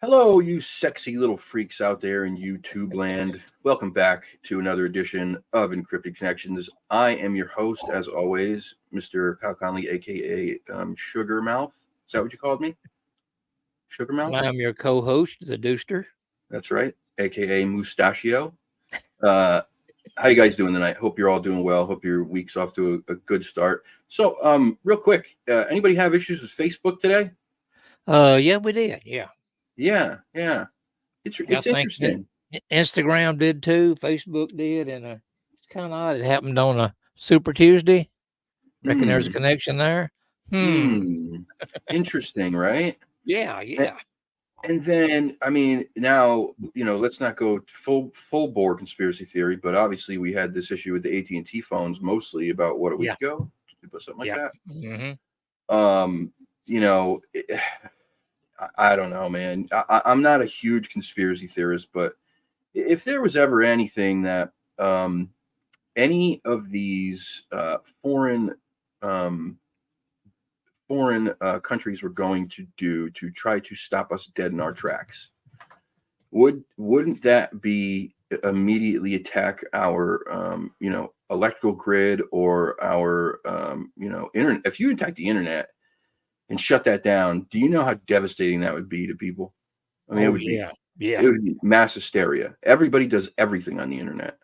Hello, you sexy little freaks out there in YouTube land. Welcome back to another edition of Encrypted Connections. I am your host, as always, Mr. Kyle Conley, aka Sugar Mouth. Is that what you called me? Sugar Mouth? I'm your co-host, the Dooster. That's right, aka Mustachio. How you guys doing tonight? Hope you're all doing well. Hope your week's off to a good start. So, real quick, anybody have issues with Facebook today? Yeah, we did. Yeah. Yeah. It's I think interesting. Instagram did too. Facebook did, and it's kind of odd. It happened on a Super Tuesday. Reckon there's a connection there. Interesting, right? Yeah. And then, I mean, now, let's not go full bore conspiracy theory, but obviously we had this issue with the AT&T phones mostly about a week ago, something like that. Mm-hmm. I don't know, man. I'm not a huge conspiracy theorist, but if there was ever anything that any of these foreign countries were going to do to try to stop us dead in our tracks, wouldn't that be immediately attack our electrical grid or our internet? If you attack the internet and shut that down, do you know how devastating that would be to people? I mean, it would be mass hysteria. Everybody does everything on the internet.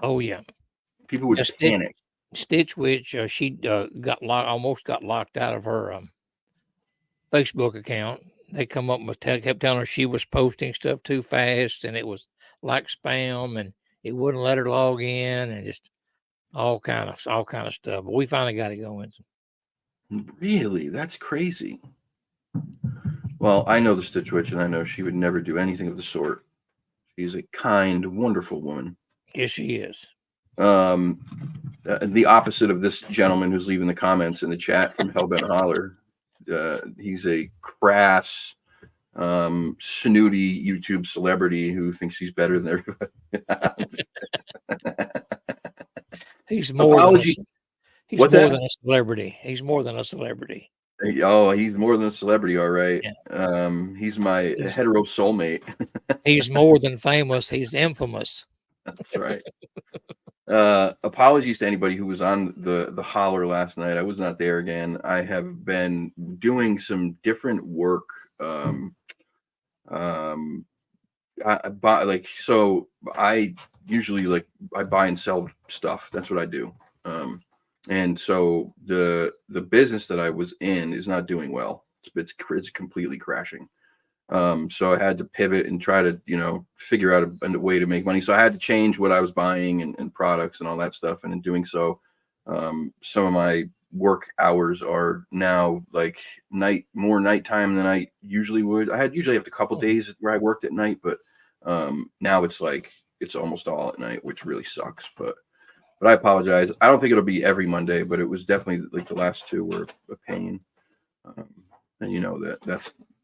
Oh yeah, people would panic. Stitch Witch, she almost got locked out of her Facebook account. They come up with kept telling her she was posting stuff too fast, and it was like spam, and it wouldn't let her log in, and just all kind of stuff. But we finally got it going. Really, that's crazy. Well, I know the Stitch Witch, and I know she would never do anything of the sort. She's a kind, wonderful woman. Yes, she is. The opposite of this gentleman who's leaving the comments in the chat from Hellbent Holler. He's a crass, snooty YouTube celebrity who thinks he's better than everybody. He's more than a celebrity. He's more than a celebrity. Oh, he's more than a celebrity, all right. Yeah. He's my hetero soulmate. He's more than famous. He's infamous. That's right. Apologies to anybody who was on the holler last night. I was not there again. I have been doing some different work. I usually I buy and sell stuff. That's what I do. And so the business that I was in is not doing well. It's completely crashing. So I had to pivot and try to, figure out a way to make money. So I had to change what I was buying and products and all that stuff. And in doing so, some of my work hours are now more nighttime than I usually would. I usually have a couple days where I worked at night, but now it's almost all at night, which really sucks. But I apologize. I don't think it'll be every Monday, but it was definitely the last two were a pain. And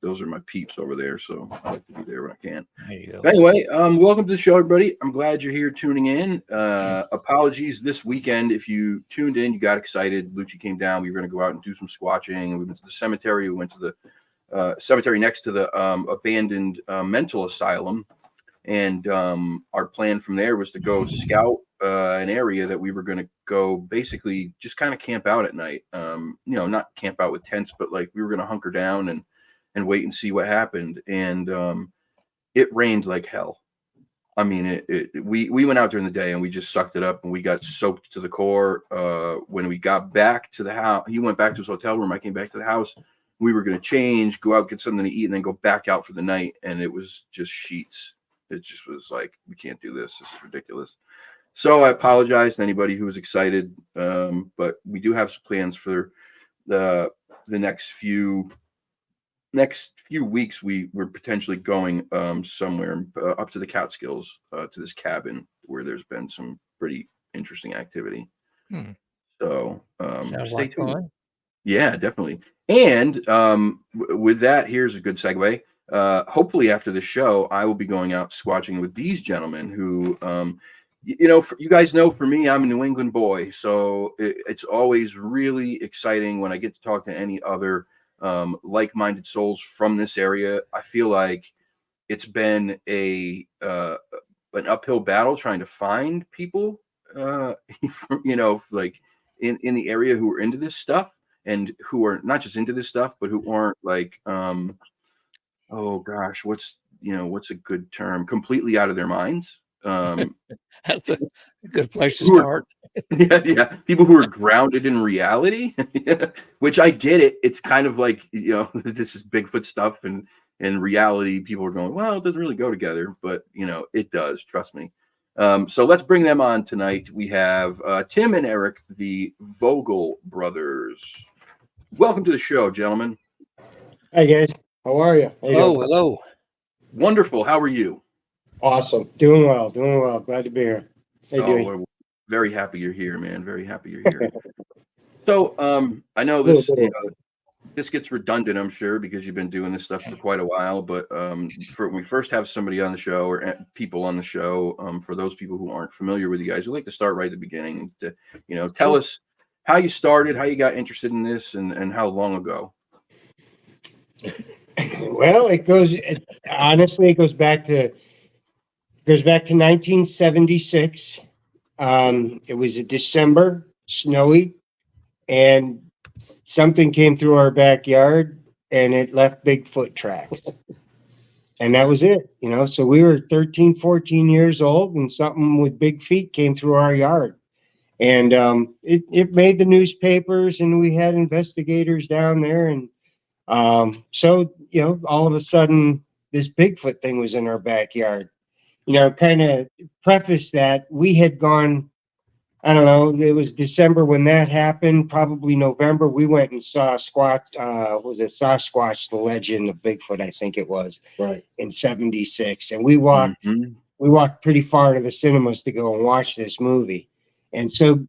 those are my peeps over there, so I like to be there when I can. There you go. Anyway, welcome to the show, everybody. I'm glad you're here tuning in. Apologies this weekend. If you tuned in, you got excited. Lucci came down. We were going to go out and do some squatching. We went to the cemetery. We went to the cemetery next to the abandoned mental asylum. And our plan from there was to go scout an area that we were going to go basically just kind of camp out at night. Not camp out with tents, but we were going to hunker down and wait and see what happened. And it rained like hell. I mean, we went out during the day and we just sucked it up and we got soaked to the core. When we got back to the house, he went back to his hotel room. I came back to the house. We were going to change, go out, get something to eat, and then go back out for the night. And it was just sheets. It just was we can't do this. This is ridiculous. So I apologize to anybody who was excited. But we do have some plans for the next few weeks. We're potentially going somewhere up to the Catskills to this cabin where there's been some pretty interesting activity. So stay tuned. Fun. Yeah, definitely. And with that, here's a good segue. Hopefully after the show, I will be going out squatching with these gentlemen who, you guys know, for me, I'm a New England boy. So it's always really exciting when I get to talk to any other like-minded souls from this area. I feel like it's been an uphill battle trying to find people, like in the area who are into this stuff and who are not just into this stuff, but who aren't like, oh gosh, what's a good term? Completely out of their minds. That's a good place to Who are- start. yeah, people who are grounded in reality, which I get it. It's kind of like, this is Bigfoot stuff, and in reality, people are going, well, it doesn't really go together, but it does. Trust me. So let's bring them on tonight. We have Tim and Eric, the Vogel brothers. Welcome to the show, gentlemen. Hey guys, how are you? How you doing? Hello. Wonderful. How are you? Awesome. Doing well. Glad to be here. How you doing? We're very happy you're here, man. Very happy you're here. So, I know Little this, bit this gets redundant, I'm sure, because you've been doing this stuff for quite a while. But for when we first have somebody on the show, or people on the show, for those people who aren't familiar with you guys, we'd like to start right at the beginning. To tell us how you started, how you got interested in this, and how long ago. Well, honestly, it goes back to 1976. It was a December, snowy, and something came through our backyard and it left Bigfoot tracks. And that was it, So we were 13, 14 years old, and something with big feet came through our yard. And it made the newspapers, and we had investigators down there. And so, all of a sudden, this Bigfoot thing was in our backyard. Kind of preface that, we had gone, I don't know, it was December when that happened, probably November. We went and saw Sasquatch, the legend of Bigfoot, I think it was, right, in 76. And we walked pretty far to the cinemas to go and watch this movie. And so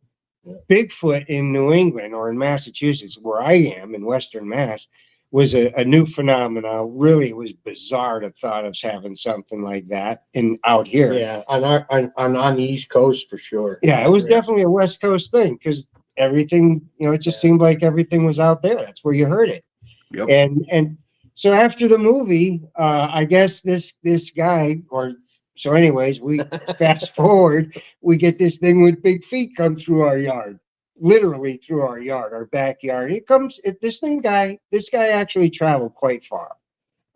Bigfoot in New England, or in Massachusetts, where I am in Western Mass, was a new phenomenon. Really, it was bizarre to thought of having something like that out here. yeah, on the East Coast for sure. Yeah, it was definitely a West Coast thing, because everything, it just seemed like everything was out there. That's where you heard it. Yep. And so after the movie, I guess this guy, so anyways, we fast forward, we get this thing with big feet come through our yard, literally through our yard, our backyard. This guy actually traveled quite far.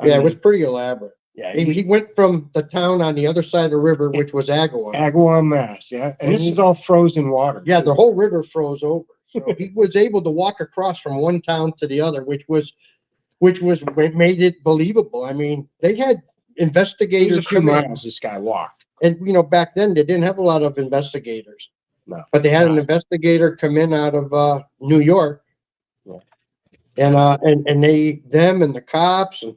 It was pretty elaborate. Yeah, He went from the town on the other side of the river, which was Agawam, Mass. Yeah, and this is all frozen water. Yeah, the whole river froze over. So he was able to walk across from one town to the other, which made it believable. I mean, they had investigators come in. This guy walked, and back then they didn't have a lot of investigators. No, but they had an investigator come in out of New York, and the cops, and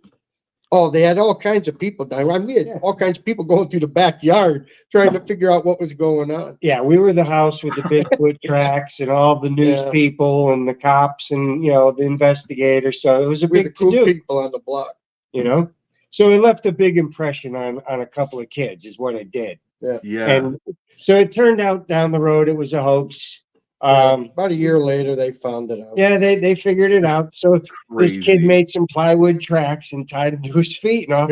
they had all kinds of people down. I mean, we had all kinds of people going through the backyard trying to figure out what was going on. Yeah, we were the house with the Bigfoot tracks and all the news people and the cops and the investigators. So it was a big to-do. People on the block, So it left a big impression on a couple of kids, is what it did. Yeah. And so it turned out down the road it was a hoax. About a year later, they found it out. Yeah, they figured it out. So this kid made some plywood tracks and tied them to his feet, and off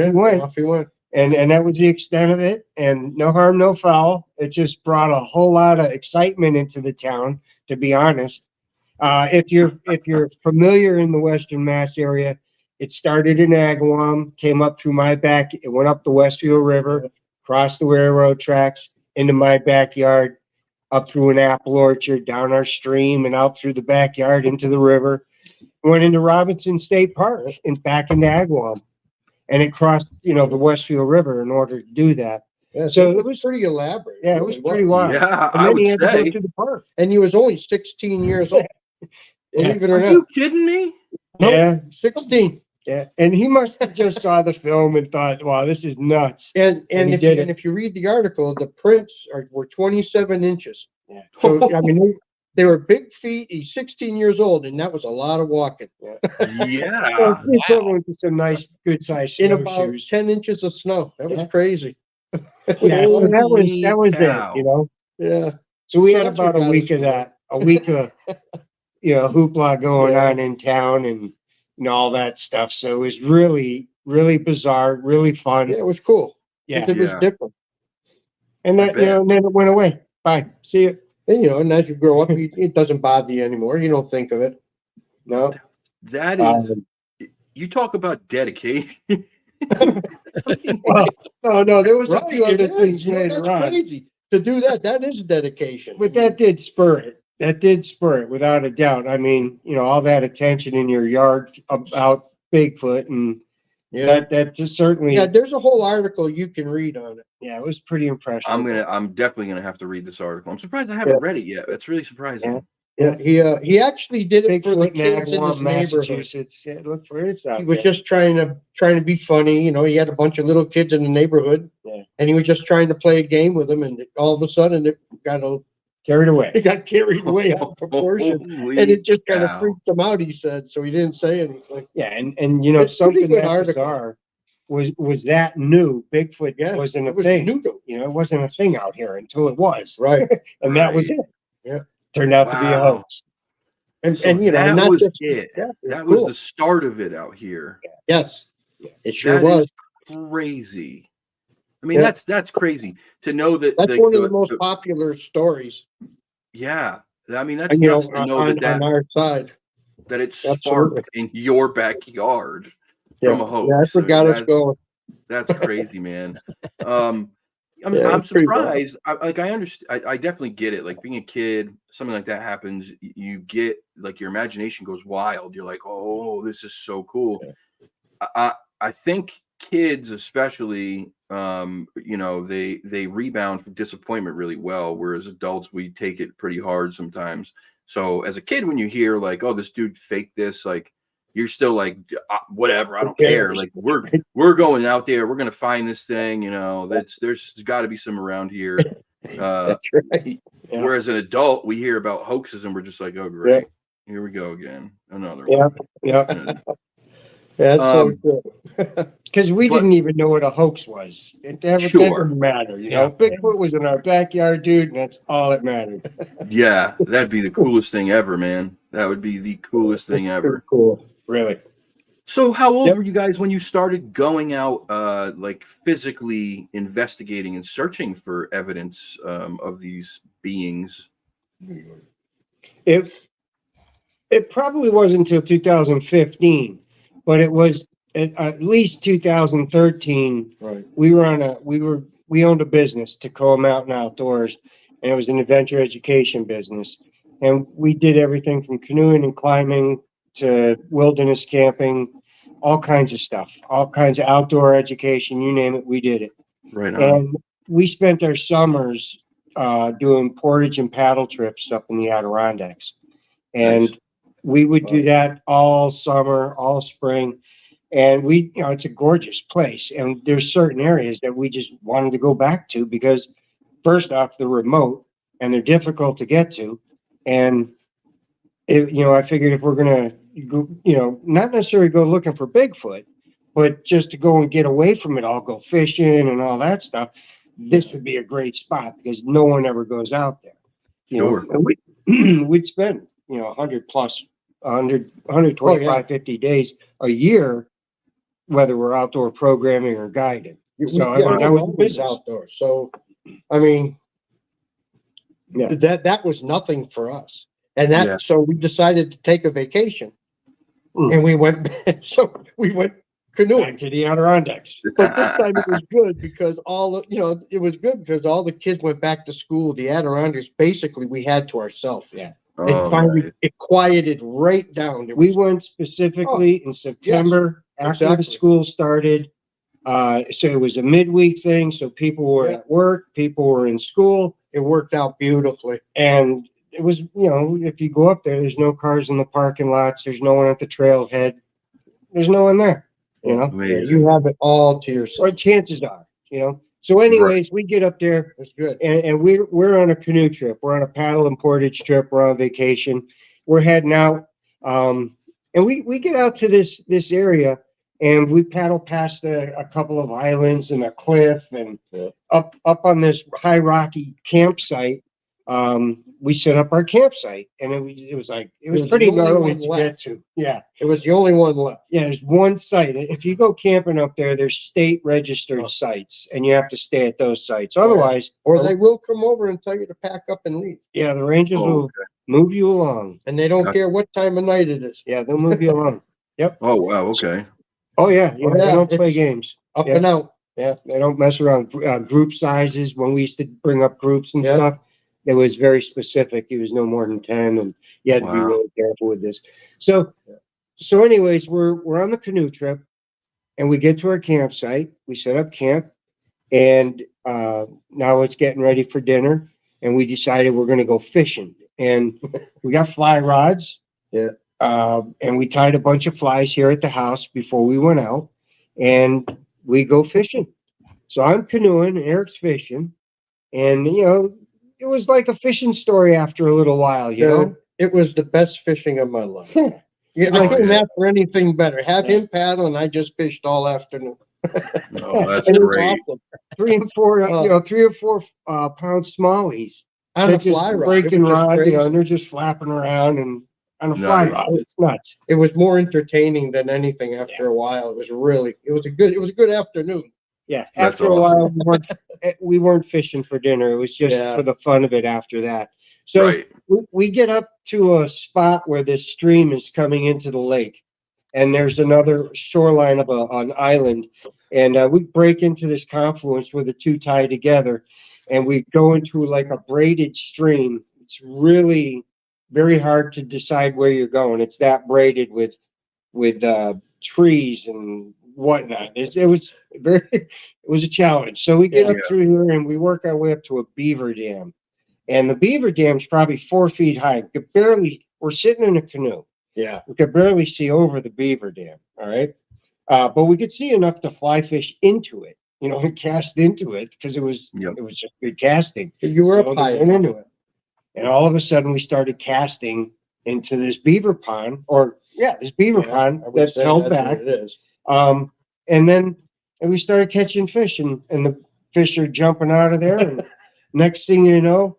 he went. And that was the extent of it. And no harm, no foul. It just brought a whole lot of excitement into the town, to be honest. If you're familiar in the Western Mass area, it started in Agawam, came up through my back. It went up the Westfield River, crossed the railroad tracks into my backyard, up through an apple orchard, down our stream, and out through the backyard into the river. Went into Robinson State Park and back into Agawam. And it crossed, the Westfield River in order to do that. Yeah, so it was pretty elaborate. Yeah, it was pretty wild. Yeah, and I then would he had to say. go to the park. And he was only 16 years old. Believe it or Are not. you kidding me? Yeah, 16. Yeah, and he must have just saw the film and thought, "Wow, this is nuts." And if you read the article, the prints were 27 inches. Yeah. So I mean, they were big feet. He's 16 years old, and that was a lot of walking. Yeah. So it's equivalent to some nice, good-sized In about snowshoes. 10 inches of snow. That was crazy. Yeah, so that was cow. it. Yeah. So we So had that's about what a got week us of that, a week of hoopla going on in town, and and all that stuff. So it was really, really bizarre, really fun. Yeah, it was cool. Yeah. It was Yeah. different. And I that, you know, bet. and then it went away. Bye. See you. And, and as you grow up, it doesn't bother you anymore. You don't think of it. No. That is, you talk about dedication. I mean, Well, no, there was a Right, few other it is. things You know, later that's on. crazy. To do that, that is dedication. But that did spur it. That did spur it without a doubt. I mean, you know, all that attention in your yard about Bigfoot and Yeah. that just certainly, Yeah, there's a whole article you can read on it. yeah, it was pretty impressionable. I'm definitely gonna have to read this article. I'm surprised I haven't read it yet. That's really surprising. Yeah, he actually did it for the Bigfoot in kids in his Agawam, neighborhood. Massachusetts. Yeah, look for it. It's out He was there. just trying to be funny, he had a bunch of little kids in the neighborhood. Yeah. And he was just trying to play a game with them, and all of a sudden it got Carried away. it got carried away out of proportion. Holy And it just kind of cow. freaked him out, he said, so he didn't say anything. Yeah, and you know, It's pretty something good that article. bizarre was that new. Bigfoot Yeah, wasn't a it was thing. new to- You know, it wasn't a thing out here until it was. Right. And that was Right. it. Yeah. Turned out to be a Wow. hoax. And So that not was just it. yeah, it That was cool. the start of it out here. Yes. It sure That was. is crazy. I mean, Yeah. that's crazy to know that. That's like, one of the most popular stories, yeah. I mean, that's and nuts to know on that our side. it Absolutely. sparked in your backyard from a hoax. Yeah, I forgot mean, it's going. that's crazy, man. I'm Yeah, it's pretty wild. surprised. I understand. I definitely get it. Like being a kid, something like that happens. You get like your imagination goes wild. You're like, oh, this is so cool. I think kids, especially, they rebound from disappointment really well, whereas adults, we take it pretty hard sometimes. So as a kid, when you hear like, oh, this dude faked this, like you're still like, whatever, I don't care. Like we're going out there, we're gonna find this thing. There's got to be some around here. That's right. Yeah. Whereas an adult, we hear about hoaxes and we're just like, oh great, here we go again, another Yeah. one. Yeah. That's so true. Because we But- didn't even know what a hoax was. That didn't matter. You know, Bigfoot was in our backyard, dude, and that's all that mattered. Yeah, that'd be the coolest thing ever, man. That would be the coolest thing ever. Cool. Really. So how old Yep. were you guys when you started going out, like physically investigating and searching for evidence of these beings? It probably wasn't until 2015, but it was at least 2013. Right. We owned a business, Tacoma Mountain Outdoors, and it was an adventure education business. And we did everything from canoeing and climbing to wilderness camping, all kinds of stuff, all kinds of outdoor education, you name it, we did it. Right on. And we spent our summers doing portage and paddle trips up in the Adirondacks. And Nice. we would do that all summer, all spring. And it's a gorgeous place. And there's certain areas that we just wanted to go back to because first off, they're remote and they're difficult to get to. And I figured if we're going to go, not necessarily go looking for Bigfoot, but just to go and get away from it all, go fishing and all that stuff, this would be a great spot because no one ever goes out there. Sure. And we'd spend, 100 plus, 125, 50 days a year, whether we're outdoor programming or guided. So that was always outdoors. So, I mean, that was nothing for us. And so we decided to take a vacation and we went canoeing. Back to the Adirondacks. But this time it was good because all the kids went back to school. The Adirondacks, basically we had to ourselves. Yeah. Oh, It finally, right. it quieted right down. We went specifically in September after the exactly. school started. So it was a midweek thing. So people were at work, people were in school. It worked out beautifully. And it was, if you go up there, there's no cars in the parking lots. There's no one at the trailhead. There's no one there, Amazing. You have it all to yourself. or chances are, So anyways, we get up there It's good. and we're on a canoe trip. We're on a paddle and portage trip. We're on vacation. We're heading out. And we get out to this area and we paddle past a couple of islands and a cliff and up on this high rocky campsite. we set up our campsite, and it was pretty the only gnarly one to left. get to. Yeah. It was the only one left. Yeah, there's one site. If you go camping up there, there's state registered sites, and you have to stay at those sites. Otherwise, Or they will come over and tell you to pack up and leave. yeah, the rangers Oh, will okay. move you along. And they don't care what time of night it is. Yeah, they'll move you along. Yep. Oh, wow. Okay. Oh yeah, yeah. Oh, They yeah, don't play it's games. Up Yeah. and out. Yeah, they don't mess around. Group sizes, when we used to bring up groups and Yeah. stuff, it was very specific. It was no more than 10, and you had to be Wow. really careful with this. So anyways, we're on the canoe trip, and we get to our campsite. We set up camp, and now it's getting ready for dinner, and we decided we're going to go fishing. And we got fly rods. Yeah. And we tied a bunch of flies here at the house before we went out, and we go fishing. So I'm canoeing, Eric's fishing, and it was like a fishing story after a little while, you know? It was the best fishing of my life. Yeah, Like- I couldn't ask for anything better. Have him paddle, and I just fished all afternoon. Oh, that's And it was great. awesome. 3 and 4, 3 or 4 pound smallies. On They're a just fly rod. breaking It was just rod, crazy. and they're just flapping around and on a fly Nice. rod. It's nuts. It was more entertaining than anything after a while. It was a good afternoon. Yeah. That's After a awesome. while, we weren't fishing for dinner. It was just Yeah. for the fun of it after that. So Right. we get up to a spot where the stream is coming into the lake, and there's another shoreline of an island, and we break into this confluence where the two tie together, and we go into like a braided stream. It's really very hard to decide where you're going. It's that braided with trees and whatnot. It was it was a challenge. So we get up Yeah. through here, and we work our way up to a beaver dam. And the beaver dam's probably 4 feet high. We're sitting in a canoe. Yeah. We could barely see over the beaver dam. All right. But we could see enough to fly fish into it, and cast into it, because it was Yep. just good casting. You were So up high we went enough. into it. And all of a sudden we started casting into this beaver pond, this beaver Yeah, pond I would that's say held that's back. what it is. And we started catching fish, and the fish are jumping out of there. And next thing you know,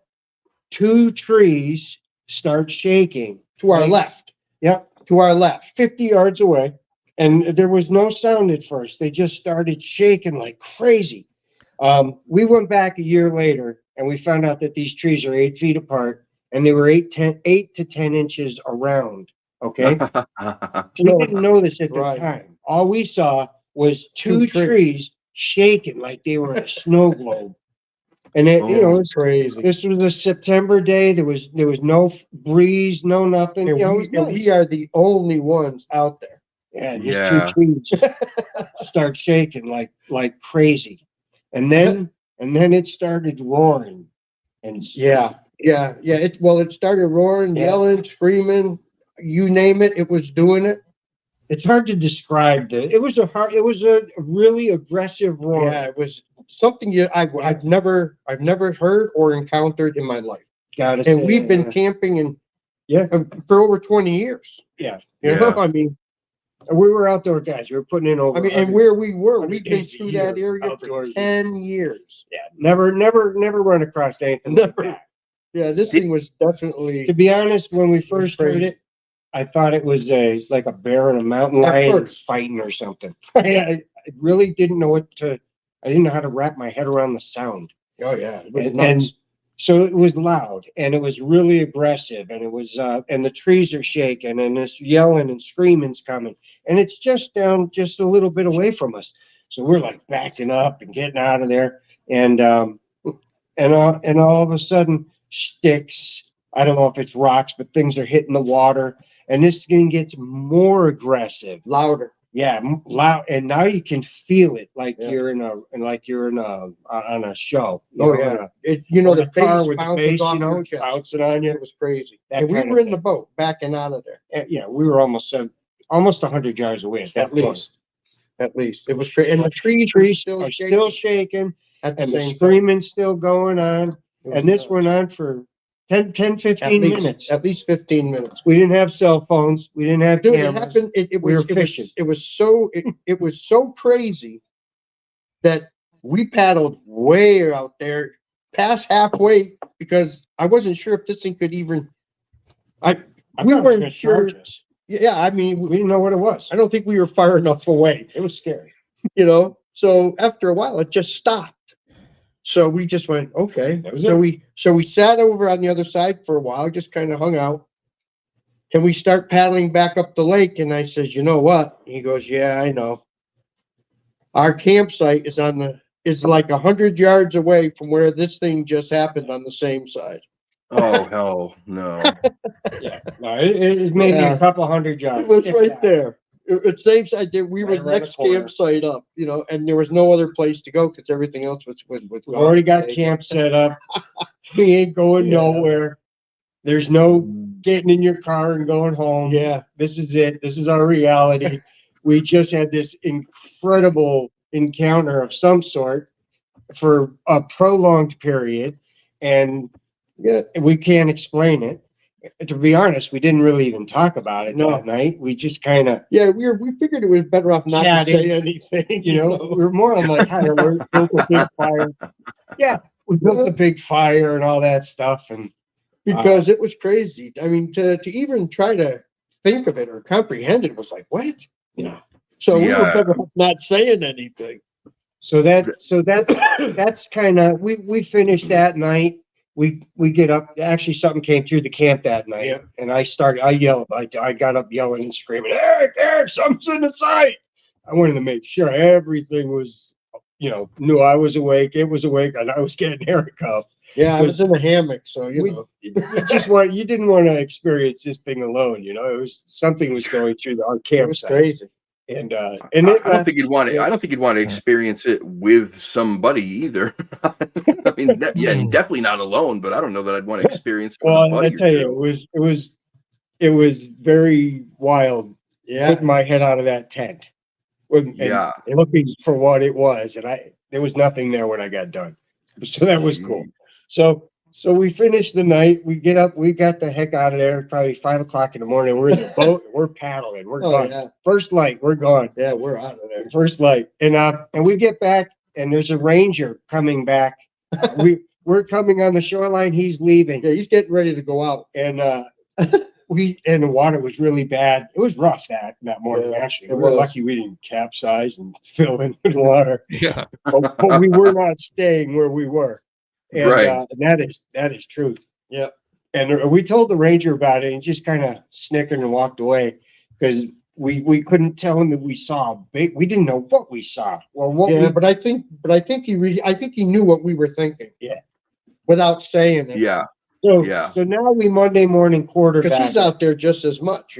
2 trees start shaking. To our Like- left. Yep, To our left. 50 yards away. And there was no sound at first. They just started shaking like crazy. We went back a year later, and we found out that these trees are 8 feet apart, and they were 8 to 10 inches around. Okay. We didn't know this at the Right. time. All we saw was 2 Two trees. trees shaking like they were in a snow globe. And it, Oh, it's Crazy. this was a September day. There was no breeze, no nothing. And It was we nice. are the only ones out there. Yeah, these Yeah. 2 trees start shaking like crazy, and then it started roaring, and Yeah. It started roaring, Yeah. yelling, screaming, you name it, it was doing it. it's hard to describe. It was a really aggressive roar. Yeah, it was something I've never heard or encountered in my life. Gotta And say, we've been camping Yeah. for over 20 years. Yeah. You know, Yeah. I mean, we were outdoor guys. We were putting in over. and 100 where we were, 100 we've been days a through year that area for outdoors. 10 years. Yeah, never run across anything. like Never. that. Yeah, this thing was definitely To be honest, when we first heard crazy. it, I thought it was like a bear and a mountain At lion first. fighting or something. I really didn't know I didn't know how to wrap my head around the sound. Oh yeah, it was And nuts. so it was loud, and it was really aggressive, and it was and the trees are shaking, and this yelling and screaming's coming, and it's just down just a little bit away from us. So we're like backing up and getting out of there, and all of a sudden sticks. I don't know if it's rocks, but things are hitting the water, and this thing gets more aggressive. Louder. Yeah, loud, and now you can feel it like Yeah. you're on a show. Oh in yeah, a- the or car bass with the bounces bass, off your it's chest. bouncing on you. It was crazy. That And we kind were of in the thing. boat, backing out of there. Yeah, we were almost 100 yards away at that At point. least. At least. It was crazy. And the trees were Trees still are shaking still shaking, at the and the same time. screaming's still going on, It was and this nuts. went on for 10, 15 minutes. At least 15 minutes. We didn't have cell phones. We didn't have Dude, it cameras. happened. It We was were fishing. it was so crazy that we paddled way out there past halfway because I wasn't sure if this thing could even. I We thought it was weren't gonna sure. charge us. Yeah, I mean, We didn't know what it was. I don't think we were far enough away, It was scary. you know? So after a while, it just stopped. So we just went, okay. That was So it. we sat over on the other side for a while, just kind of hung out. And we start paddling back up the lake. And I says, you know what? He goes, yeah, I know. Our campsite is like 100 yards away from where this thing just happened on the same side. Oh hell no. Yeah. No, it made me Yeah. a couple hundred yards. It was if right that. there. It's same side. We were Right the around the next corner. campsite up, you know, and there was no other place to go because everything else was We've gone. already got camp set up. We ain't going Yeah. nowhere. There's no getting in your car and going home. Yeah. This is it. This is our reality. We just had this incredible encounter of some sort for a prolonged period, and Yeah. we can't explain it. To be honest, we didn't really even talk about it No. that night. We just kind of, Yeah, we figured it was better off not Chatting. to say anything. you know, we were more on like, kind of built a big fire. Yeah, we built a big fire and all that stuff, and because it was crazy. I mean, to even try to think of it or comprehend it was like, what? You know. So we were Yeah. better off not saying anything. so that's kind of we finished that night. We get up. Actually, something came through the camp that night, Yeah. and I yelled. I got up yelling and screaming, Eric, something's in the sight. I wanted to make sure everything was, knew I was awake. It was awake, and I was getting Eric up. Yeah, I was in a hammock, so You didn't want to experience this thing alone. It was something was going through our it was campsite, crazy. and I don't think you'd want to. I don't think you'd want to experience it with somebody either. I mean, definitely not alone. But I don't know that I'd want to experience it with a Well, buddy I tell or you, two. it was very wild. Yeah. Putting my head out of that tent, and Yeah. looking for what it was, and there was nothing there when I got done. So that was cool. So we finished the night. We get up. We got the heck out of there. Probably 5 o'clock in the morning. We're in the boat. We're paddling. We're gone. Yeah. First light. We're gone. Yeah, we're out of there. First light, and we get back, and there's a ranger coming back. We're coming on the shoreline. He's leaving. Yeah, he's getting ready to go out. And and the water was really bad. It was rough that morning. Yeah, Actually, it we were was. lucky we didn't capsize and fill in with water. Yeah. But we were not staying where we were, and, Right. and that is truth. Yeah. And we told the ranger about it, and he just kind of snickered and walked away because we couldn't tell him that we saw we didn't know what we saw or what. Yeah, but I think he knew what we were thinking. Yeah. Without saying it. Yeah. So now we Monday morning quarterback. Because he's out there just as much,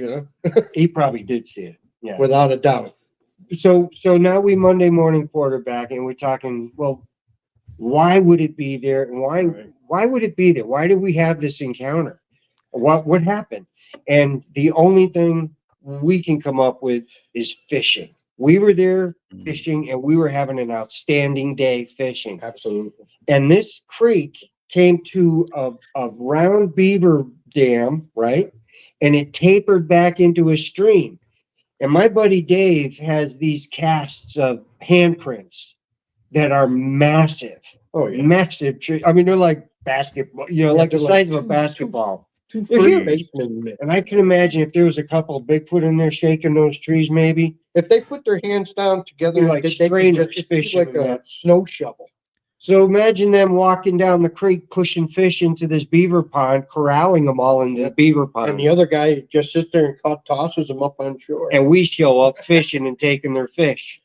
He probably did see it. Yeah. without a doubt. So now we Monday morning quarterback, and we're talking, well, why would it be there? And why would it be there? Why did we have this encounter? What happened? And the only thing we can come up with is fishing. We were there fishing, and we were having an outstanding day fishing. Absolutely. And this creek came to a round beaver dam, right? And it tapered back into a stream. And my buddy Dave has these casts of handprints that are massive. Oh yeah. Massive. I mean, they're like basketball, like the they're size like of a basketball. Two They're first huge. basemen. And I can imagine if there was a couple of Bigfoot in there shaking those trees, maybe. If they put their hands down together, They're like they could strainers just fishing like in a that. snow shovel. So imagine them walking down the creek, pushing fish into this beaver pond, corralling them all into the beaver pond. And the other guy just sits there and tosses them up on shore. And we show up fishing and taking their fish.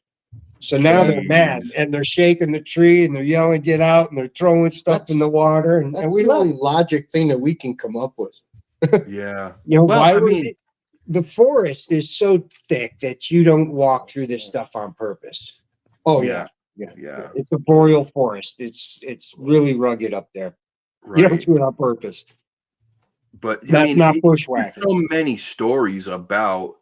So now they're mad, and they're shaking the tree, and they're yelling, "Get out!" and they're throwing stuff in the water, and That's we the love only it. logic thing that we can come up with. Yeah. Well, I would mean- the forest is so thick that you don't walk through this stuff on purpose. Oh Yeah. yeah. Yeah. It's a boreal forest. It's really rugged up there. You don't Right. do it on purpose. But Not there's bushwhacking. so many stories about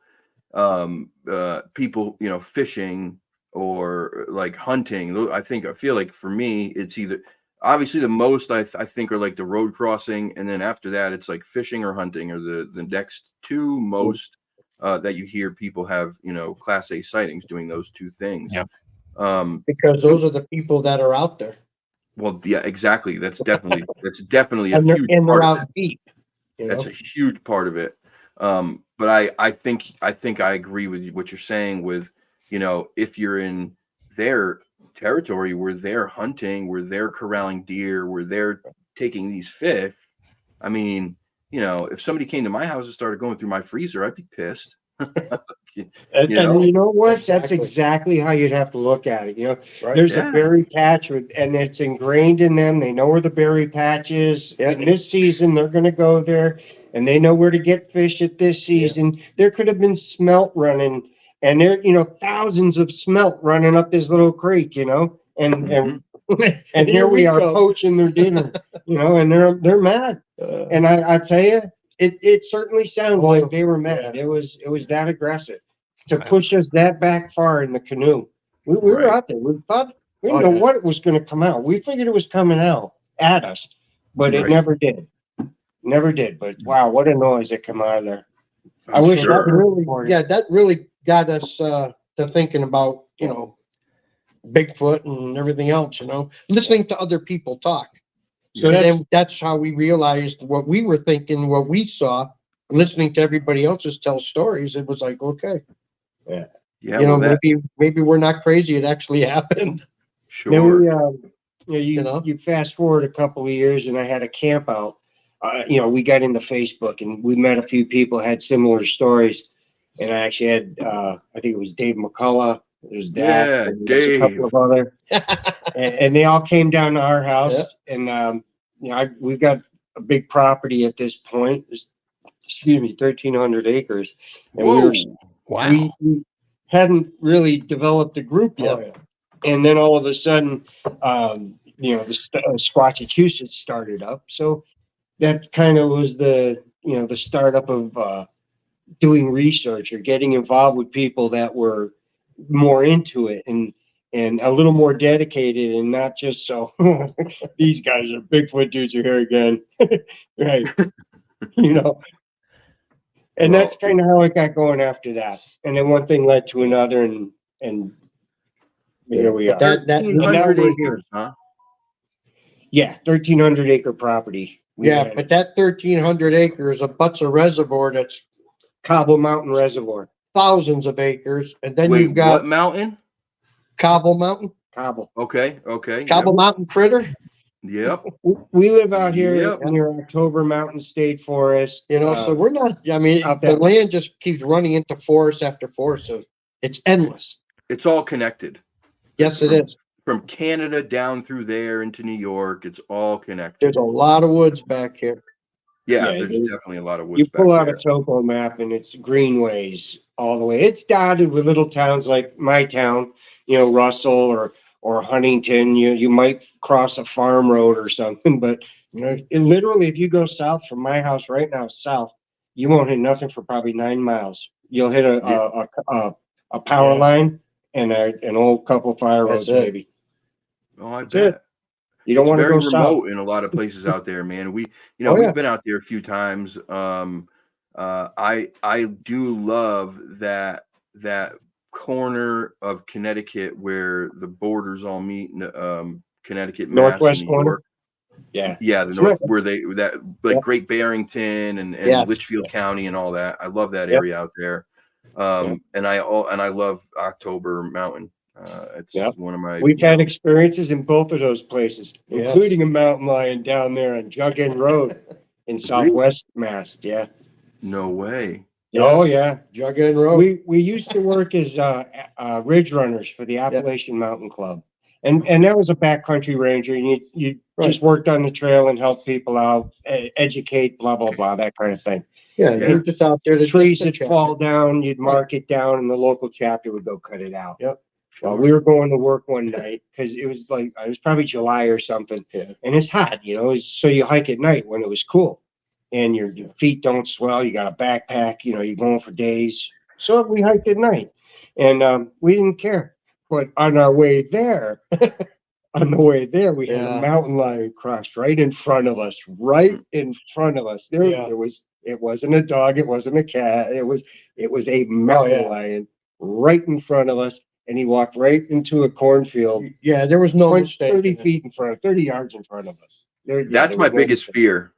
people, fishing or like hunting. I feel like for me, it's either obviously the most I think are like the road crossing, and then after that, it's like fishing or hunting are the next two most that you hear people have, Class A sightings doing those two things. Yeah. Because those are the people that are out there. Well, yeah, exactly. That's definitely a And they're, huge and part they're of it. out deep, you That's know? a huge part of it. But I think I agree with what you're saying with, if you're in their territory where they're hunting, where they're corralling deer, where they're taking these fish. I mean, if somebody came to my house and started going through my freezer, I'd be pissed. You And know? you know what? That's Exactly. exactly how you'd have to look at it. Right. There's a Yeah. berry patch and it's ingrained in them. They know where the berry patch is. Yeah. In this season, they're going to go there and they know where to get fish at this season. There could have been smelt running and there, thousands of smelt running up this little creek, and Mhm. and here we are go. poaching their dinner, and they're mad. And I tell you, it certainly sounded like they were mad. Yeah. It was that aggressive to push us that back far in the canoe. We were Right. out there. We thought we didn't know what it was going to come out. We figured it was coming out at us, but it Right. never did. Never did. But wow, what a noise that come out of there. I I'm wish sure. That really got us to thinking about, Bigfoot and everything else, listening to other people talk. So And then that's how we realized what we were thinking, what we saw, listening to everybody else's tell stories. It was like, okay, Yeah. Well, maybe we're not crazy. It actually happened. then sure. you fast forward a couple of years, and I had a camp out. We got into Facebook, and we met a few people had similar stories. And I actually had, I think it was Dave McCullough, there's Dax, Yeah, and there's a couple of other, and they all came down to our house. Yeah. And we've got a big property at this point. There's, 1,300 acres. And Whoa. Wow. we hadn't really developed a group yet. Oh, yeah. And then all of a sudden, the Squatchachusetts started up. So that kind of was the startup of doing research or getting involved with people that were more into it and a little more dedicated and not just so these guys are Bigfoot dudes are here again. Right. And that's kind of how it got going after that. And then one thing led to another and here we are. That 1,300 we're acres, huh? Yeah, 1,300 acre property. But that 1,300 acres abuts a reservoir that's Cobble Mountain Reservoir. thousands of acres, and then Wait, you've got what mountain? Cobble Mountain, Cobble. Okay. Cobble Mountain Critter. Yep. We live out here Yep. near October Mountain State Forest. So we're not. I mean, out the there. land just keeps running into forest after forest, so it's endless. It's all connected. Yes, it is. From Canada down through there into New York, it's all connected. There's a lot of woods back here. Yeah, Yeah, there's definitely a lot of woods You back pull out there. a topo map and it's greenways all the way. It's dotted with little towns like my town, Russell or Huntington. You might cross a farm road or something, but and literally if you go south from my house right now, south, you won't hit nothing for probably 9 miles. You'll hit a power line and an old couple fire roads, That's it. maybe. Oh, I That's bet. it. You don't It's want to very go remote south. in a lot of places out there, man. We've yeah. been out there a few times. I do love that corner of Connecticut where the borders all meet in Connecticut, Mass, Northwest and New corner? York. Yeah. Yeah, the It's north nice. where Great Barrington and Yes. Litchfield County and all that. I love that Yep. area out there. And I love October Mountain. It's Yep. one of my. We've had experiences in both of those places, Yeah. including a mountain lion down there on Jug End Road in Southwest Mass. Yeah. No way. Oh yeah. Jug End Road. We used to work as ridge runners for the Appalachian Mountain Club, and that was a backcountry ranger. And you just worked on the trail and helped people out, educate, blah blah blah, that kind of thing. Yeah, Yeah. you're just out there. The To trees just that fall down, you'd mark it down, and the local chapter would go cut it out. Yep. Well, we were going to work one night because it was probably July or something, Yeah. and it's hot, so you hike at night when it was cool, and your feet don't swell. You got a backpack, you're going for days. So we hiked at night, and we didn't care. But on our way there, we had a mountain lion cross right in front of us, There, it wasn't a dog, it wasn't a cat, it was a mountain lion right in front of us. and he walked right into a cornfield. Yeah, there was no 20, mistake. 30 feet in front, 30 yards in front of us. That's my biggest fear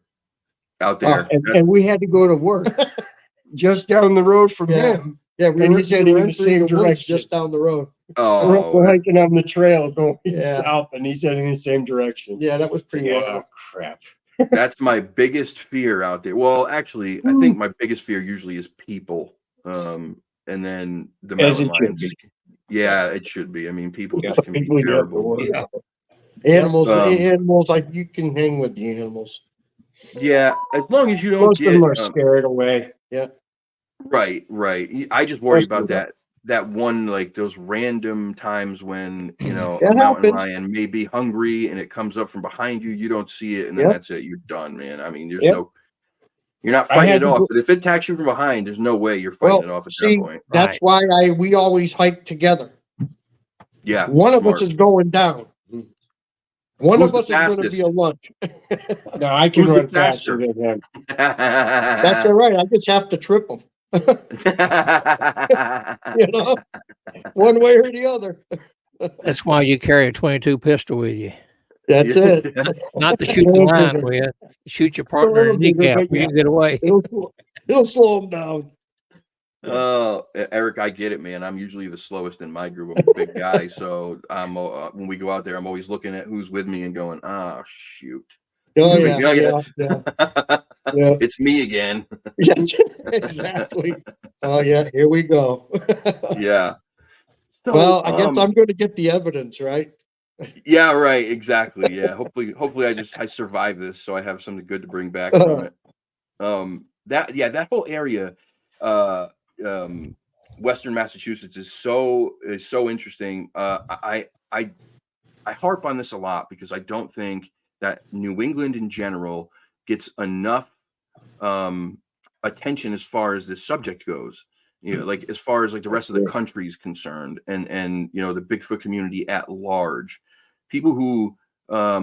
out there. And we had to go to work just down the road from him. Yeah, we And were he said in the same direction. just down the road. We're hiking on the trail going Yeah. south, and he said in the same direction. Yeah, that was pretty wild. Crap. That's my biggest fear out there. Well, actually, I think my biggest fear usually is people. And then the As mountain it should lions. be. Yeah, it should be. I mean, people Yeah, just can be people you have to terrible. worry Yeah. about. Animals, like you can hang with the animals. Yeah, as long as you don't Most of get them are scared away. right. I just worry Most about of them. that one, like those random times when a That mountain happens. lion may be hungry and it comes up from behind you, you don't see it, and then Yep. that's it. You're done, man. I mean, there's Yep. you're not I fighting had it to off. go- But if it attacks you from behind, there's no way you're fighting it off at that point. That's why we always hike together. Yeah, One of us smart. is going down. One Who's of us the is going to fastest? be a lunch. No, I can Who's the run faster faster? than him. That's all right. I just have to trip them. You know, one way or the other. That's why you carry a 22 pistol with you. That's it. Not to shoot the lion with, to shoot your partner in the kneecap when you get away. It'll slow them down. Oh, Eric, I get it, man. I'm usually the slowest in my group. I'm a big guy, so I'm when we go out there, I'm always looking at who's with me and going, "Oh shoot, Oh Here we yeah, go. yeah. It's me again." Yeah, exactly. Oh yeah, here we go. Yeah. So, Well, I guess I'm going to get the evidence, right? Yeah, right. Exactly. Yeah. Hopefully, I survive this, so I have something good to bring back from it. That whole area, Western Massachusetts is so interesting. I harp on this a lot because I don't think that New England in general gets enough attention as far as this subject goes. Like as far as like the rest of the country is concerned, and the Bigfoot community at large, people who are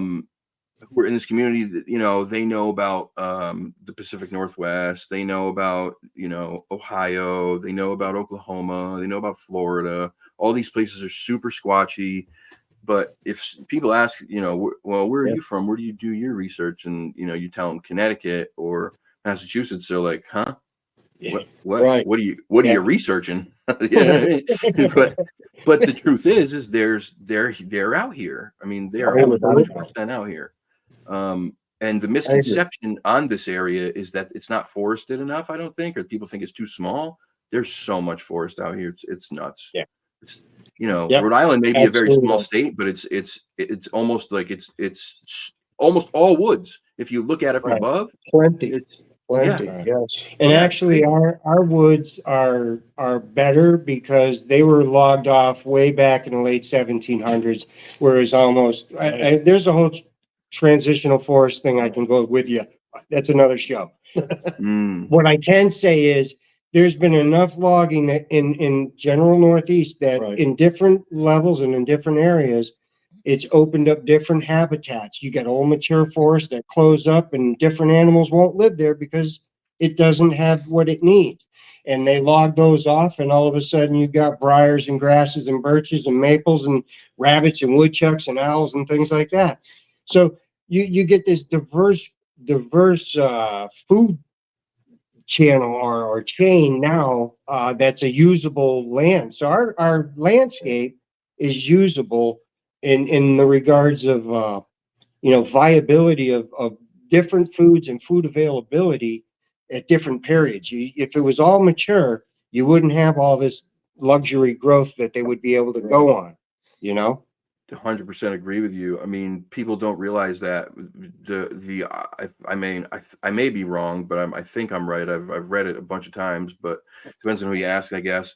in this community that they know about the Pacific Northwest, they know about Ohio, they know about Oklahoma, they know about Florida. All these places are super squatchy. But if people ask, well, where are you from? Where do you do your research? And you tell them Connecticut or Massachusetts, they're like, huh? What? Right. What are you researching? But the truth is they're out here. I mean, they are 100% out here. And the misconception on this area is that it's not forested enough. I don't think, or people think it's too small. There's so much forest out here. It's nuts. Yeah. It's Rhode Island may be a very small state, but it's almost like it's almost all woods. If you look at it from above, Plenty. Yeah. Yes. And actually, our woods are better because they were logged off way back in the late 1700s, whereas there's a whole transitional forest thing I can go with you. That's another show. What I can say is there's been enough logging in general Northeast that in different levels and in different areas, it's opened up different habitats. You get old mature forest that close up and different animals won't live there because it doesn't have what it needs. And they log those off, and all of a sudden you've got briars and grasses and birches and maples and rabbits and woodchucks and owls and things like that. So you get this diverse food channel or chain now that's a usable land. So our landscape is usable in the regards of viability of different foods and food availability at different periods. If it was all mature, you wouldn't have all this luxury growth that they would be able to go on. 100% agree with you. I mean, people don't realize that I may be wrong, but I think I'm right. I've read it a bunch of times, but depends on who you ask, I guess.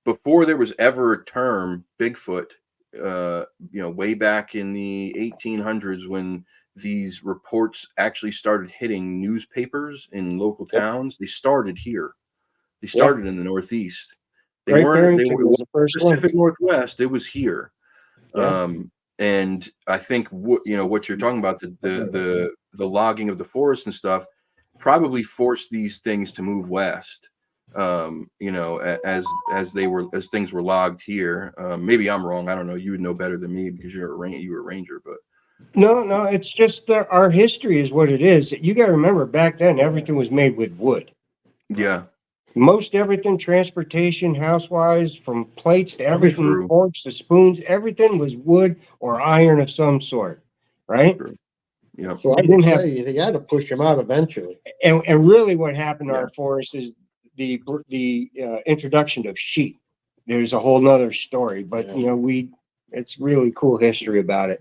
Before there was ever a term Bigfoot, way back in the 1800s when these reports actually started hitting newspapers in local towns, they started here. They started in the Northeast. They weren't the first Pacific Northwest. It was here. And I think what you're talking about, the logging of the forest and stuff probably forced these things to move west. You know, as things were logged here. Maybe I'm wrong. I don't know. You would know better than me because you were a ranger, but No, it's just that our history is what it is. You got to remember back then, everything was made with wood. yeah, Most everything, transportation, housewise, from plates to everything, true. forks to spoons, everything was wood or iron of some sort, right? True. Yeah. So I didn't would have- say you got to push them out eventually. And really what happened to Yeah. our forest is the introduction of sheep. There's a whole nother story, but Yeah. you know, it's really cool history about it.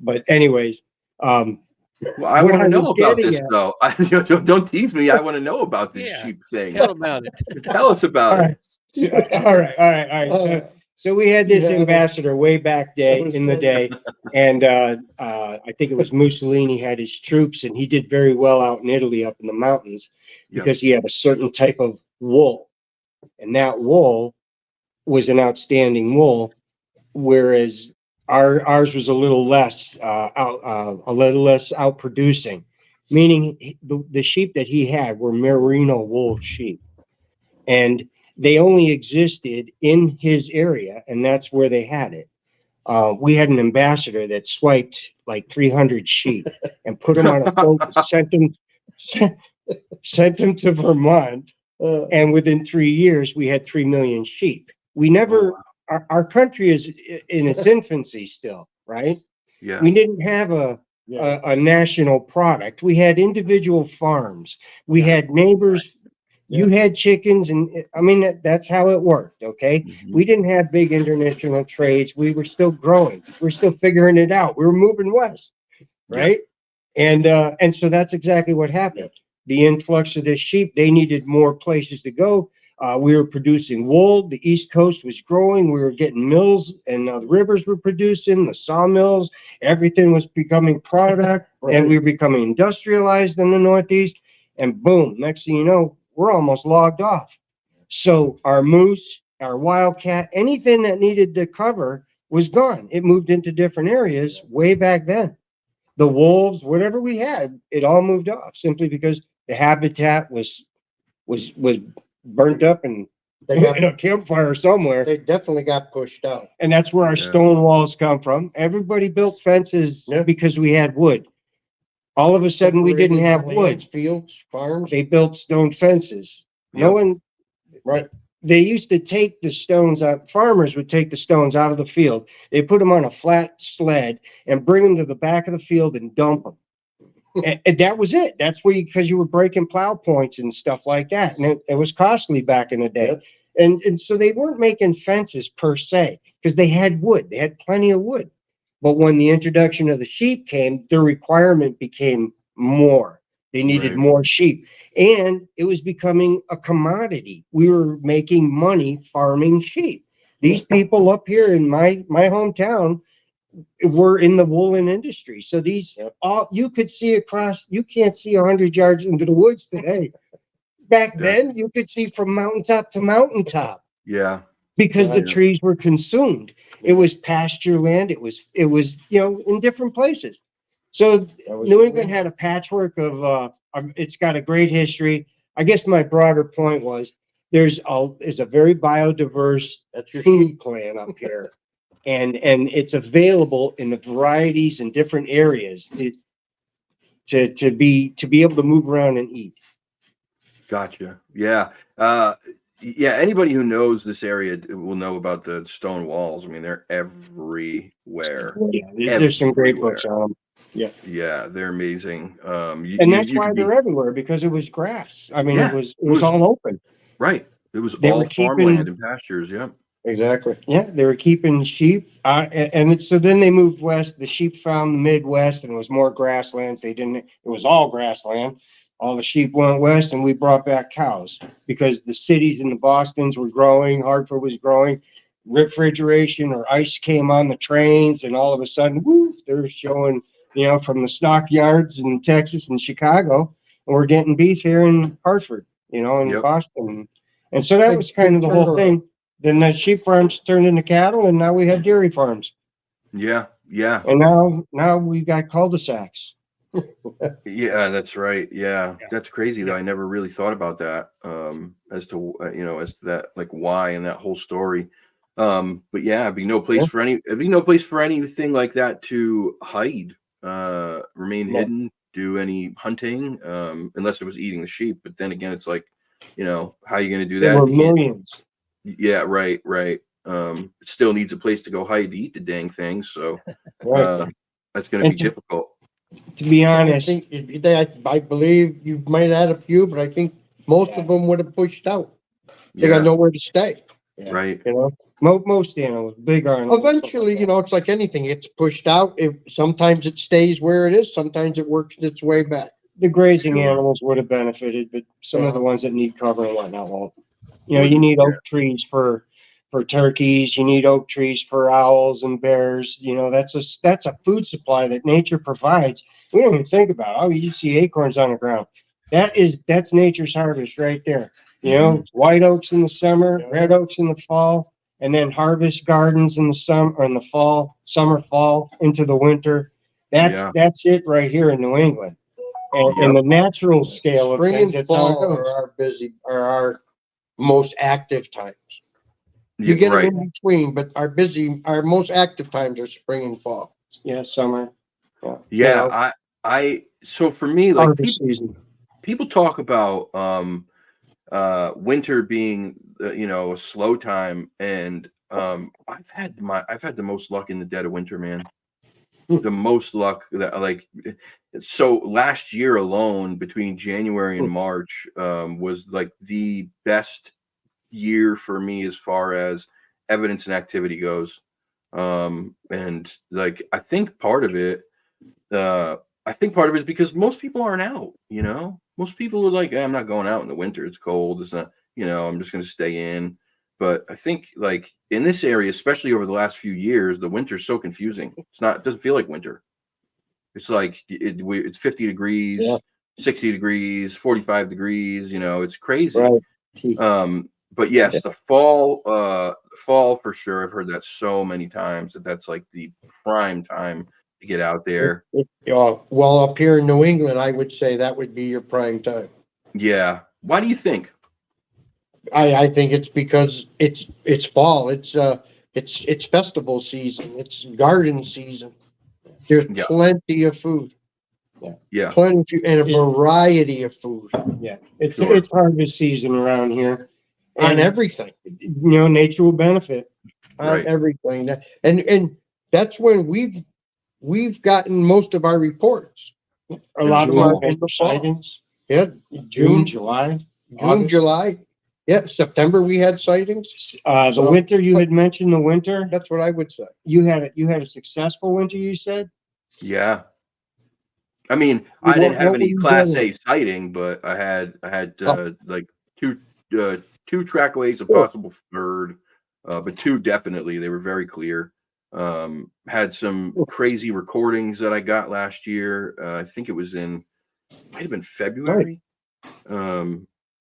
But anyways, Well, I what want I to know was about getting this at- though. Don't tease me. I want to know about this Yeah. sheep thing. Tell about it. Tell us about all it. right, all right. So we had this Yeah. ambassador way back in the day, and I think it was Mussolini had his troops, and he did very well out in Italy, up in the mountains, Yeah. because he had a certain type of wool, and that wool was an outstanding wool, whereas ours was a little less out producing, meaning the sheep that he had were merino wool sheep, and they only existed in his area, and that's where they had it. We had an ambassador that swiped like 300 sheep and put them on a boat, sent them to Vermont, and within 3 years we had 3 million sheep. We never, our country is in its infancy still, right? Yeah. We didn't have a national product. We had individual farms. We had neighbors. You had chickens, and I mean, that's how it worked. Okay. Mhm. We didn't have big international trades. We were still growing. We're still figuring it out. We were moving west, right? And so that's exactly what happened. The influx of the sheep, they needed more places to go. We were producing wool. The East Coast was growing. We were getting mills, and the rivers were producing, the sawmills. Everything was becoming product, and we were becoming industrialized in the Northeast. And boom, next thing you know, we're almost logged off. So our moose, our wildcat, anything that needed to cover was gone. It moved into different areas way back then. The wolves, whatever we had, it all moved off simply because the habitat was burnt up and They got, in a campfire somewhere. they definitely got pushed out. And that's where our Yeah. stone walls come from. Everybody built fences Yeah. because we had wood. All of a sudden, we didn't have Separated wood. lands, fields, farms. They built stone fences. No Yep. one, Right. they used to take the stones out, farmers would take the stones out of the field. They put them on a flat sled and bring them to the back of the field and dump them. And that was it. That's where because you were breaking plow points and stuff like that. And it was costly back in the day. Yep. And so they weren't making fences per se because they had wood. They had plenty of wood. But when the introduction of the sheep came, the requirement became more. They needed Right. more sheep. And it was becoming a commodity. We were making money farming sheep. These people up here in my hometown were in the woolen industry. So these all you could see across, you can't see 100 yards into the woods today. Back Yeah. then, you could see from mountaintop to mountaintop Yeah. because the Yeah. trees were consumed. It was pasture land. It was, in different places. So New England had a patchwork of, it's got a great history. I guess my broader point was there's a very biodiverse That's your food plan up here. And it's available in the varieties in different areas to be able to move around and eat. Gotcha. Yeah. Yeah. Anybody who knows this area will know about the stone walls. I mean, they're everywhere. There's some great books on them. Yeah, they're amazing. And that's why they're everywhere, because it was grass. I mean, Yeah, it was all open. right. It was They all were keeping- farmland and pastures. Yeah. Exactly. Yeah, they were keeping sheep. So then they moved west. The sheep found the Midwest, and it was more grasslands. It was all grassland. All the sheep went west, and we brought back cows because the cities and the Bostons were growing. Hartford was growing. Refrigeration or ice came on the trains, and all of a sudden, woo, they're showing, from the stockyards in Texas and Chicago, and we're getting beef here in Hartford, in Yep. Boston. And so that Big- was kind of the big whole turnaround. thing. Then the sheep farms turned into cattle, and now we have dairy farms. Yeah. Yeah. And now we got cul-de-sacs. Yeah, that's right. Yeah, Yeah. that's crazy though. I never really thought about that. As to as to that, like why and that whole story. But yeah, it'd be no place for anything like that to hide, remain No. hidden, do any hunting, unless it was eating the sheep. But then again, it's like, how are you going to do There that? were If you can't- millions. Yeah, right, right. It still needs a place to go hide to eat the dang thing. So, Right. that's going to And be difficult. To be honest, I believe you might add a few, but I think most of them would have pushed out. They got Yeah, nowhere to stay, right. you know? most animals, big animals. Eventually, it's like anything, it's pushed out. Sometimes it stays where it is, sometimes it works its way back. The grazing Sure. animals would have benefited, but some of the ones that need cover and whatnot won't. You Wouldn't, need yeah. oak trees for turkeys. You need oak trees for owls and bears. That's a food supply that nature provides. We don't even think about it. Oh, you see acorns on the ground. That's nature's harvest right there. White oaks in the summer, red oaks in the fall, and then harvest gardens in the summer or in the fall, summer, fall into the winter. Yeah. That's it right here in New England. And Yep. the natural scale of Spring things, and that's how it fall goes. are our most active times. Yeah, You get right. them in between, but our most active times are spring and fall. Yeah, summer. Yeah, so for me, like Harvest season. people talk about winter being a slow time, and I've had the most luck in the dead of winter, man. The most luck that so last year alone, between January and March, was like the best year for me as far as evidence and activity goes. And like I think part of it is because most people aren't out. Most people are like, I'm not going out in the winter, it's cold, it's not, I'm just going to stay in. But I think like in this area, especially over the last few years, the winter's so confusing. It doesn't feel like winter. It's like it's 50 degrees, Yeah. 60 degrees, 45 degrees, it's crazy. Right. But yes, the fall for sure. I've heard that so many times that's like the prime time to get out there. Well, up here in New England, I would say that would be your prime time. Yeah. Why do you think? I think it's because it's fall. It's festival season. It's garden season. There's Yeah. plenty of food. Yeah. Plenty of food and a variety of food Yeah. It's Sure. it's harvest season around here. on And everything. Nature will benefit. On Right. everything. And that's when we've gotten most of our reports. A lot of June. our In the fall. sightings. Yeah, June, July, June, August. July. Yeah, September we had sightings. The So- winter, you had mentioned the winter. That's what I would say. You had a successful winter, you said? Yeah. I mean, I didn't have What any were you Class getting? A sighting, but I had Oh. like two trackaways, a possible third, but two definitely. They were very clear. Had some crazy recordings that I got last year. I think it was might have been February.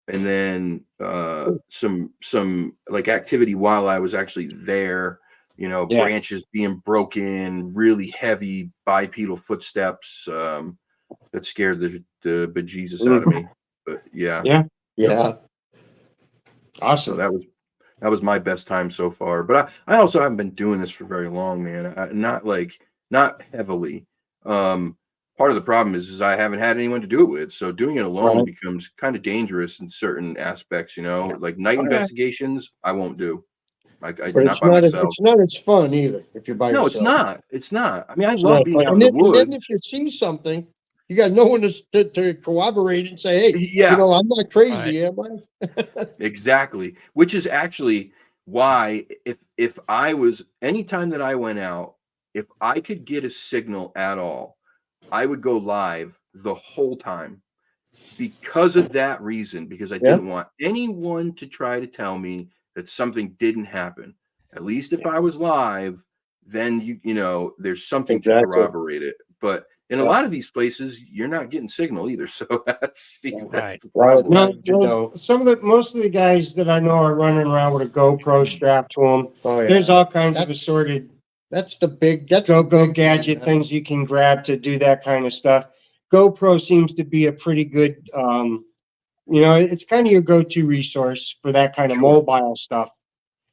And then some like activity while I was actually there. Yeah. Branches being broken, really heavy bipedal footsteps. That scared the bejesus out of me. But yeah. Yeah. So Awesome. that was my best time so far. But I also haven't been doing this for very long, man. Not heavily. Part of the problem is I haven't had anyone to do it with. So doing it alone Right. becomes kind of dangerous in certain aspects, like night investigations, I won't do. I But not by myself. it's not as fun either if you're by No, yourself. it's not. It's not. I mean, I It's love not being fun. out And in the then, woods. if you see something, you got no one to corroborate and say, hey, Yeah. I'm not crazy, am I? Exactly. Which is actually why if I was anytime that I went out, if I could get a signal at all, I would go live the whole time because of that reason, because I didn't want anyone to try to tell me that something didn't happen. At least if I was live, then there's something to corroborate it. But in a lot of these places, you're not getting signal either. So that's the problem. Most of the guys that I know are running around with a GoPro strapped to them. Oh, yeah. There's all kinds of assorted That's the big gadget things you can grab to do that kind of stuff. GoPro seems to be a pretty good, it's kind of your go-to resource for that kind of Sure. mobile stuff.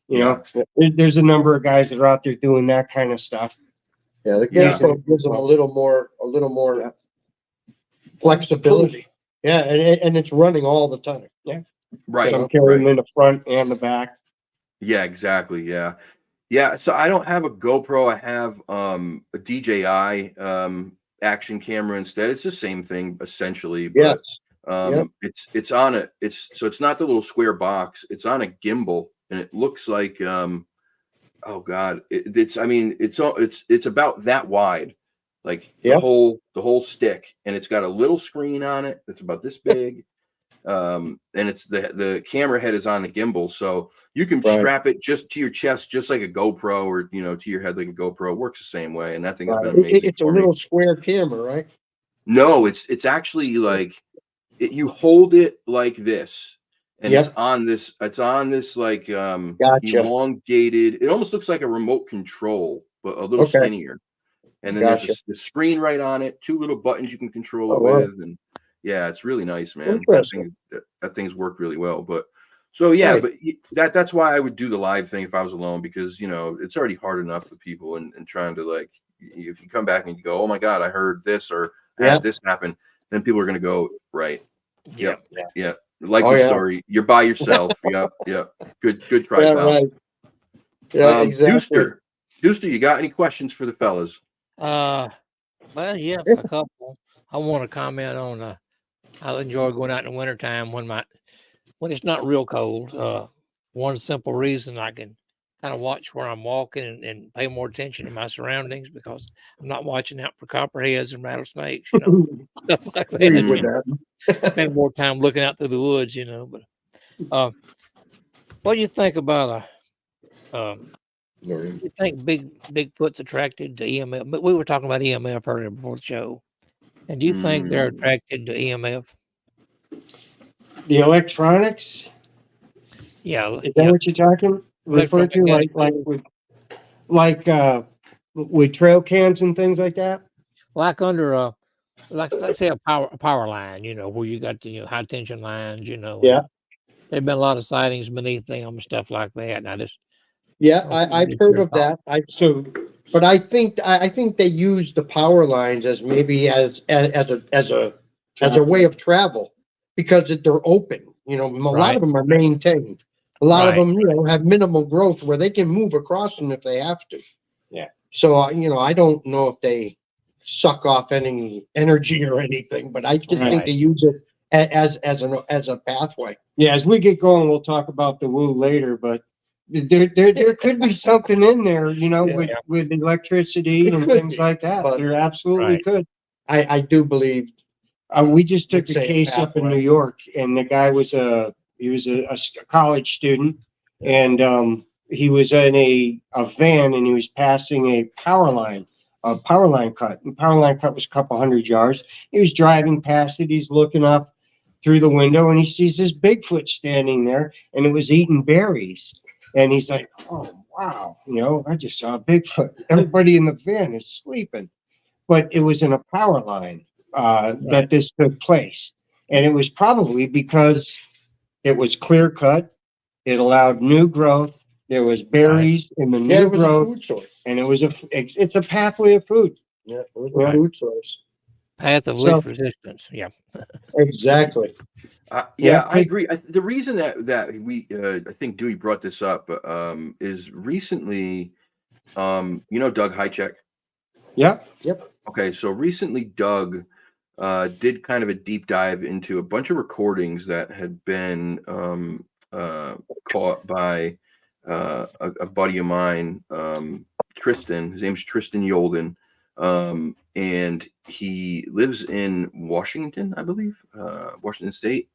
There's a number of guys that are out there doing that kind of stuff. Yeah, the Yeah. GoPro gives them a little more flexibility. Yeah, and it's running all the time. Yeah. Right. So I'm carrying them in the front and the back. Yeah, exactly. Yeah. Yeah. So I don't have a GoPro. I have a DJI action camera instead. It's the same thing essentially, but Yes. it's on a it's not the little square box. It's on a gimbal, and it looks like oh God, it's about that wide, like Yep. the whole stick, and it's got a little screen on it that's about this big. And it's the camera head is on the gimbal, so you can strap it just to your chest, just like a GoPro, or to your head like a GoPro. It works the same way, and that thing has been amazing. It's a little square camera, right? No, it's actually like you hold it like this, and it's on this like elongated. It almost looks like a remote control, but a little skinnier. And then there's the screen right on it, 2 little buttons you can control it with, and yeah, it's really nice, man. That thing's worked really well. But so yeah, but that's why I would do the live thing if I was alone, because it's already hard enough for people and trying to, like, if you come back and you go, oh my God, I heard this or had this happen, then people are gonna go, right. Yeah. Likely story. You're by yourself. Yep. Good try, pal. Right. Yeah, exactly. Deuster, you got any questions for the fellas? Well, yeah, a couple. I want to comment on I enjoy going out in the wintertime when it's not real cold. One simple reason I can kind of watch where I'm walking and pay more attention to my surroundings, because I'm not watching out for copperheads and rattlesnakes, stuff like that. Spend more time looking out through the woods, But what do you think about you think Bigfoot's attracted to EMF? But we were talking about EMF earlier before the show. And do you think they're attracted to EMF? The electronics? Yeah. Is that what you're talking? Refer to with trail cams and things like that? Like under let's say a power line, where you got the high tension lines, Yeah. There've been a lot of sightings beneath them and stuff like that. And I've heard of that. But I think they use the power lines as maybe as a way of travel, because they're open. A lot of them are maintained. A lot of them, have minimal growth where they can move across them if they have to. Yeah. So I don't know if they suck off any energy or anything, but I just think they use it as a pathway. Yeah, as we get going, we'll talk about the woo later, but there could be something in there, with electricity and things like that. But there absolutely could. I do believe. We just took a case up in New York, and the guy was a college student, and he was in a van, and he was passing a power line cut. And power line cut was a couple 100 yards. He was driving past it. He's looking up through the window, and he sees this Bigfoot standing there, and it was eating berries. And he's like, oh, wow, I just saw a Bigfoot. Everybody in the van is sleeping. But it was in a power line that this took place. And it was probably because it was clear cut. It allowed new growth. There was berries in the new growth. Food source. And it's a pathway of food. Yeah, it was a food source. Path of least resistance. Yeah. Exactly. Yeah, I agree. The reason that we I think Dewey brought this up is recently, Doug Highcheck. Yeah. Yep. Okay, so recently Doug did kind of a deep dive into a bunch of recordings that had been caught by a buddy of mine, Tristan. His name's Tristan Yolden. And he lives in Washington, I believe, Washington State.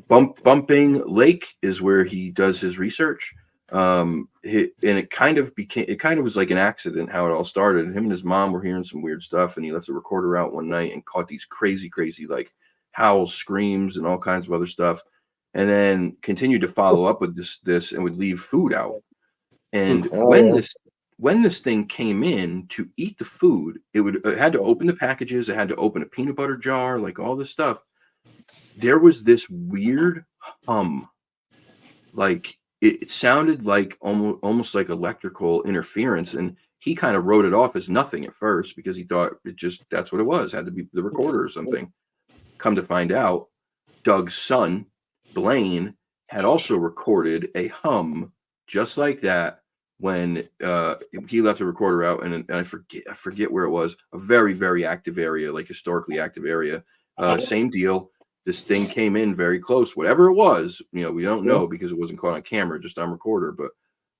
Bumping Lake is where he does his research. And it kind of was like an accident how it all started. Him and his mom were hearing some weird stuff, and he left the recorder out one night and caught these crazy, like howls, screams, and all kinds of other stuff. And then continued to follow up with this and would leave food out. And when this thing came in to eat the food, it had to open the packages, it had to open a peanut butter jar, like all this stuff. There was this weird hum, like it sounded like almost like electrical interference, and he kind of wrote it off as nothing at first because he thought that's what it was, had to be the recorder or something. Come to find out, Doug's son, Blaine, had also recorded a hum just like that when he left the recorder out, and I forget where it was, a very, very active area, like historically active area. Same deal. This thing came in very close, whatever it was, we don't know because it wasn't caught on camera, just on recorder, but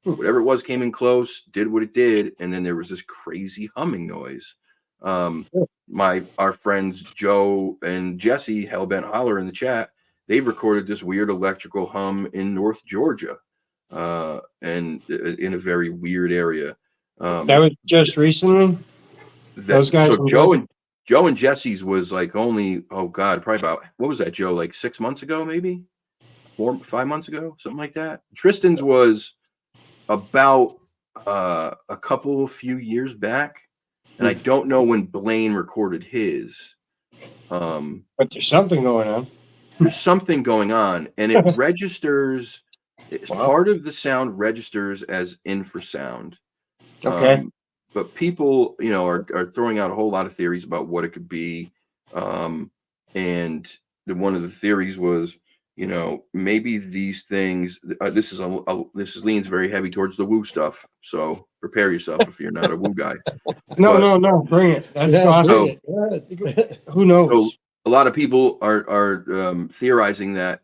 whatever it was came in close, did what it did, and then there was this crazy humming noise. Our friends Joe and Jesse, Hellbent Holler in the chat, they recorded this weird electrical hum in North Georgia, and in a very weird area. That was just recently. Those guys. So Joe and Jesse's was like only, probably about, what was that, Joe? Like 6 months ago, maybe 5 months ago, something like that. Tristan's was about a few years back. And I don't know when Blaine recorded his. But there's something going on. There's something going on, and it registers. Part of the sound registers as infrasound. Okay. But people, are throwing out a whole lot of theories about what it could be. And one of the theories was, maybe these things. This leans very heavy towards the woo stuff. So prepare yourself if you're not a woo guy. No, bring it. That's awesome. Who knows? So a lot of people are theorizing that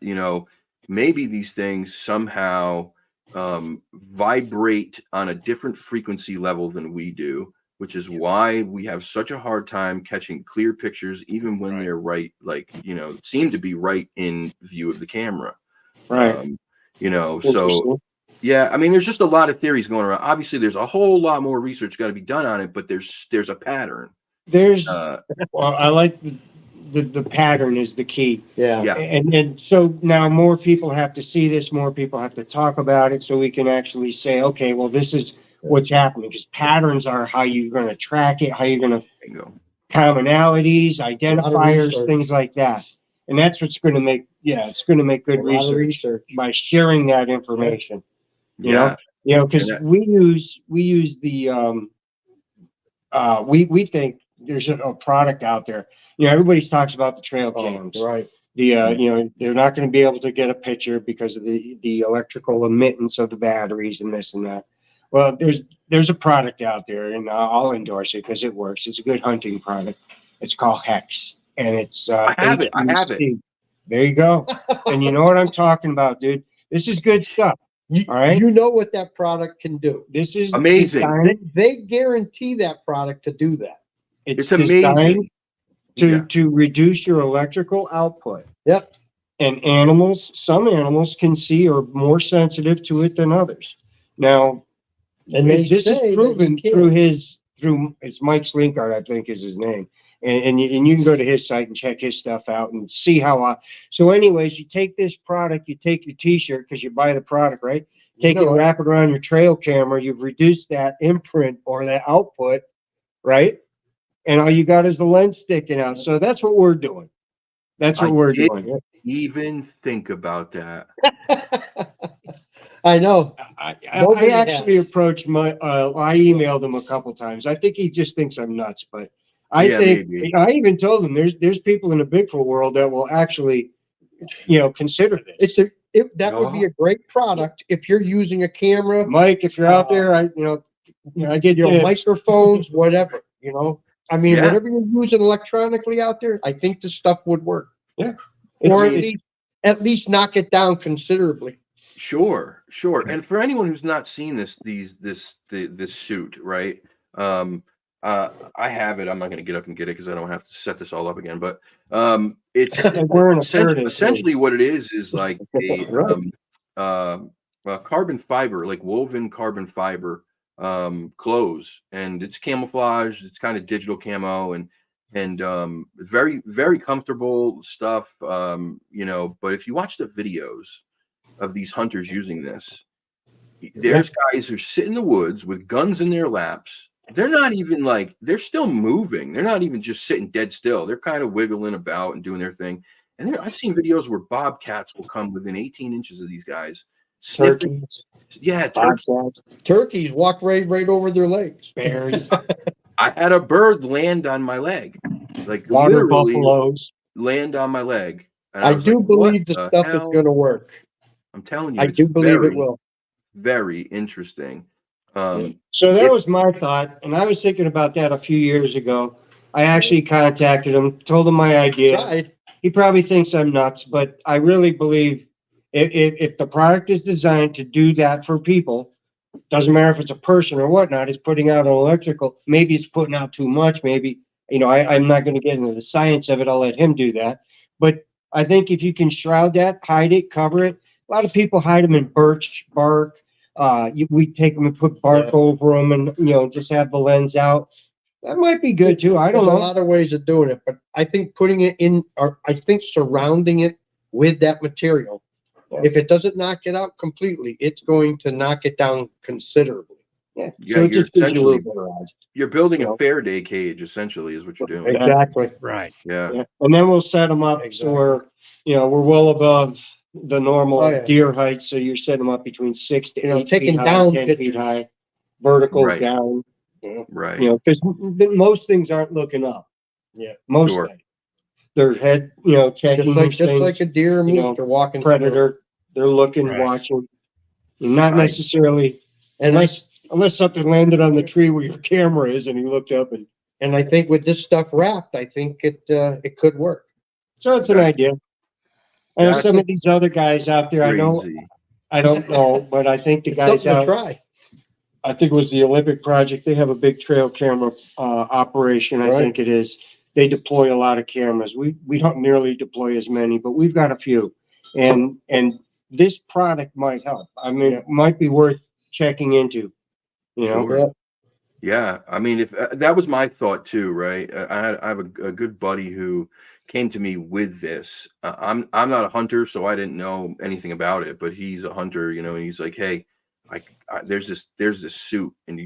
maybe these things somehow vibrate on a different frequency level than we do, which is why we have such a hard time catching clear pictures, even when they're seem to be right in view of the camera. Right. So yeah, I mean, there's just a lot of theories going around. Obviously, there's a whole lot more research got to be done on it, but there's a pattern. I like the pattern is the key. Yeah. And so now more people have to see this, more people have to talk about it, so we can actually say, okay, well, this is what's happening, because patterns are how you're going to track it, how you're going to commonalities, identifiers, things like that. And that's what's going to make, it's going to make good research by sharing that information. You know, because we use the we think there's a product out there. Everybody talks about the trail cams. Right. They're not going to be able to get a picture because of the electrical emittance of the batteries and this and that. Well, there's a product out there, and I'll endorse it because it works. It's a good hunting product. It's called Hex, and it's I have it. There you go. And you know what I'm talking about, dude. This is good stuff. All right. You know what that product can do. This is amazing. They guarantee that product to do that. It's amazing to reduce your electrical output. Yep. And some animals can see or are more sensitive to it than others. Now, and this is proven through it's Mike Slinkard, I think is his name. And you can go to his site and check his stuff out and see how. So anyways, you take this product, you take your t-shirt because you buy the product, right? Take it, wrap it around your trail camera. You've reduced that imprint or that output, right? And all you got is the lens sticking out. So that's what we're doing. That's what we're doing. Even think about that. I know. I actually approached I emailed him a couple times. I think he just thinks I'm nuts, but I even told him there's people in the Bigfoot world that will actually, consider this. That would be a great product if you're using a camera. Mike, if you're out there, I get microphones, whatever, I mean, whatever you're using electronically out there, I think this stuff would work. Yeah. Or at least knock it down considerably. Sure. And for anyone who's not seen this suit, right? I have it. I'm not going to get up and get it because I don't have to set this all up again. But it's essentially what it is like a carbon fiber, like woven carbon fiber clothes, and it's camouflage. It's kind of digital camo and very, very comfortable stuff. But if you watch the videos of these hunters using this, there's guys who sit in the woods with guns in their laps. They're not even like, they're still moving. They're not even just sitting dead still. They're kind of wiggling about and doing their thing. And I've seen videos where bobcats will come within 18 inches of these guys. Sniffing. Turkeys. Yeah, turkeys. Bobcats, Turkeys walk right over their legs. bears, I had a bird land on my leg, like water literally buffaloes. land on my leg. And I was do like, believe what the the stuff is hell? going to work. I'm telling you, I it's do believe very, it will. very interesting. So that was my thought, and I was thinking about that a few years ago. I actually contacted him, told him my idea. Tried. He probably thinks I'm nuts, but I really believe if the product is designed to do that for people, doesn't matter if it's a person or whatnot, it's putting out an electrical, maybe it's putting out too much, maybe, I'm not gonna get into the science of it, I'll let him do that. But I think if you can shroud that, hide it, cover it, a lot of people hide them in birch bark. We take them and put bark over them and, just have the lens out. That might be good too. I don't There's know. a lot of ways of doing it, but I think putting it in, or I think surrounding it with that material, if it doesn't knock it out completely, it's going to knock it down considerably. Yeah. Yeah, So it you're just gives you a little essentially- better odds. You're building You a know. Faraday cage, essentially, is what you're doing. Exactly. Right. Yeah. Yeah. And then we'll set them up so we're well above the normal Oh, yeah. deer height. So you're setting them up between 6 to 8 taking feet high, down 10 feet pictures. high, vertical Right. down. Right. Because most things aren't looking up. Yeah. Most Sure. things. Their head, checking Just like things, a deer or you know, moose are walking. predator. They're looking, Right. watching. Not I- necessarily, And unless something landed on the tree where your camera is and he looked up and. I think with this stuff wrapped, I think it could work. So it's an That's- idea. I know that's some of these other guys out there, I Crazy. don't know, but I think the It's guys something to out, try. I think it was the Olympic project, they have a big trail camera, operation, I Right. think it is. They deploy a lot of cameras. We don't nearly deploy as many, but we've got a few. And this product might help. I mean, Yeah. it might be worth checking into, Sure. Yeah. Yeah, I mean, if that was my thought too, right? I have a good buddy who came to me with this. I'm not a hunter, so I didn't know anything about it, but he's a hunter, and he's like, hey, there's this suit, and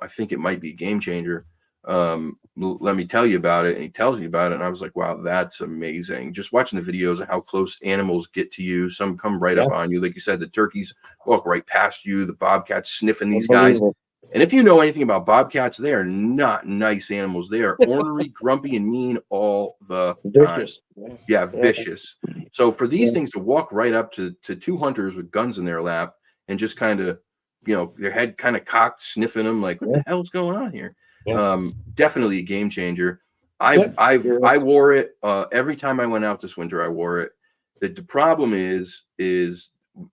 I think it might be a game changer. Let me tell you about it. And he tells me about it, and I was like, wow, that's amazing. Just watching the videos of how close animals get to you. Some come right up on you, like you said. The turkeys walk right past you. The bobcats sniffing these guys. Unbelievable. And if you know anything about bobcats, they are not nice animals. They are ornery, grumpy, and mean all the time. Vicious. Yeah, vicious. So for these Yeah. things to walk right up to two hunters with guns in their lap and just kind of, their head kind of cocked, sniffing them, like, what the hell's going on here? Yeah. Definitely a game changer. I wore it every time I went out this winter. I wore it. The problem is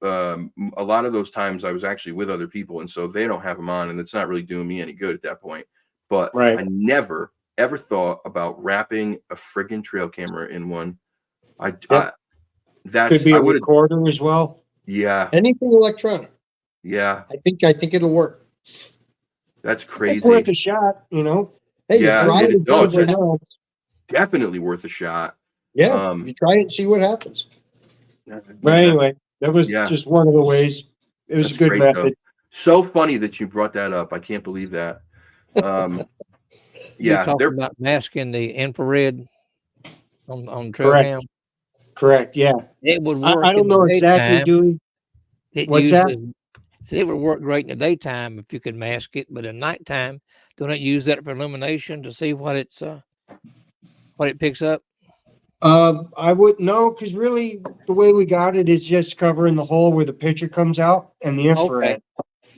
a lot of those times I was actually with other people, and so they don't have them on, and it's not really doing me any good at that point. But Right. I never ever thought about wrapping a friggin' trail camera in one. Could be I a would have. recorder as well. Yeah, Anything electronic. yeah, I think it'll work. that's It's crazy. worth a shot, Hey, Yeah, you try it it and see does. what It's happens. definitely worth a shot. Yeah, you try it and see what happens. But anyway, that was Yeah. just one of the ways. It was That's a good great, method. though. So funny that you brought that up. I can't believe that. You're Yeah, talking they're about masking the infrared on trail cam. Correct. Yeah. It would work. I don't in the know exactly daytime. doing. It What's that? uses- So it would work great in the daytime if you could mask it, but at nighttime, don't it use that for illumination to see what it picks up? I wouldn't know because really the way we got it is just covering the hole where the picture comes out and the infrared.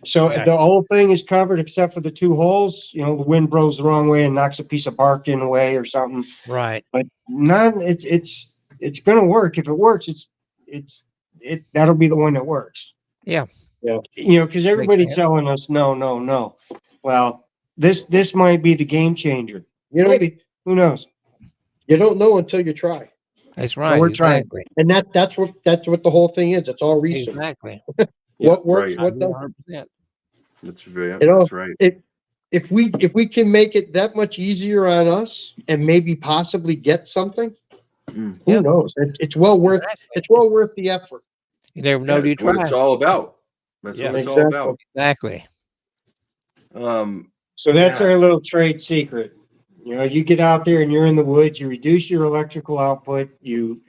So Okay. the whole thing is covered except for the two holes. The wind blows the wrong way and knocks a piece of bark in the way or something. Right. But it's gonna work. If it works, that'll be the one that works. Yeah. Yeah. Because everybody's sense. telling us no. Well, this might be the game changer. Maybe. Who knows? You don't know until you try. That's right. we're trying. Exactly. And that's what the whole thing is. It's all research. Exactly. What works, right. what doesn't. 100%. That's very. You know, That's right. If we can make it that much easier on us and maybe possibly get something, Mm. who Yep. knows? It's well worth Exactly. it's well worth the effort. You never know Yeah, till you that's what try. it's all about. That's Yeah. what it's all about. Exactly. So that's Yeah. our little trade secret. You know, you get out there and you're in the woods, you reduce your electrical output, you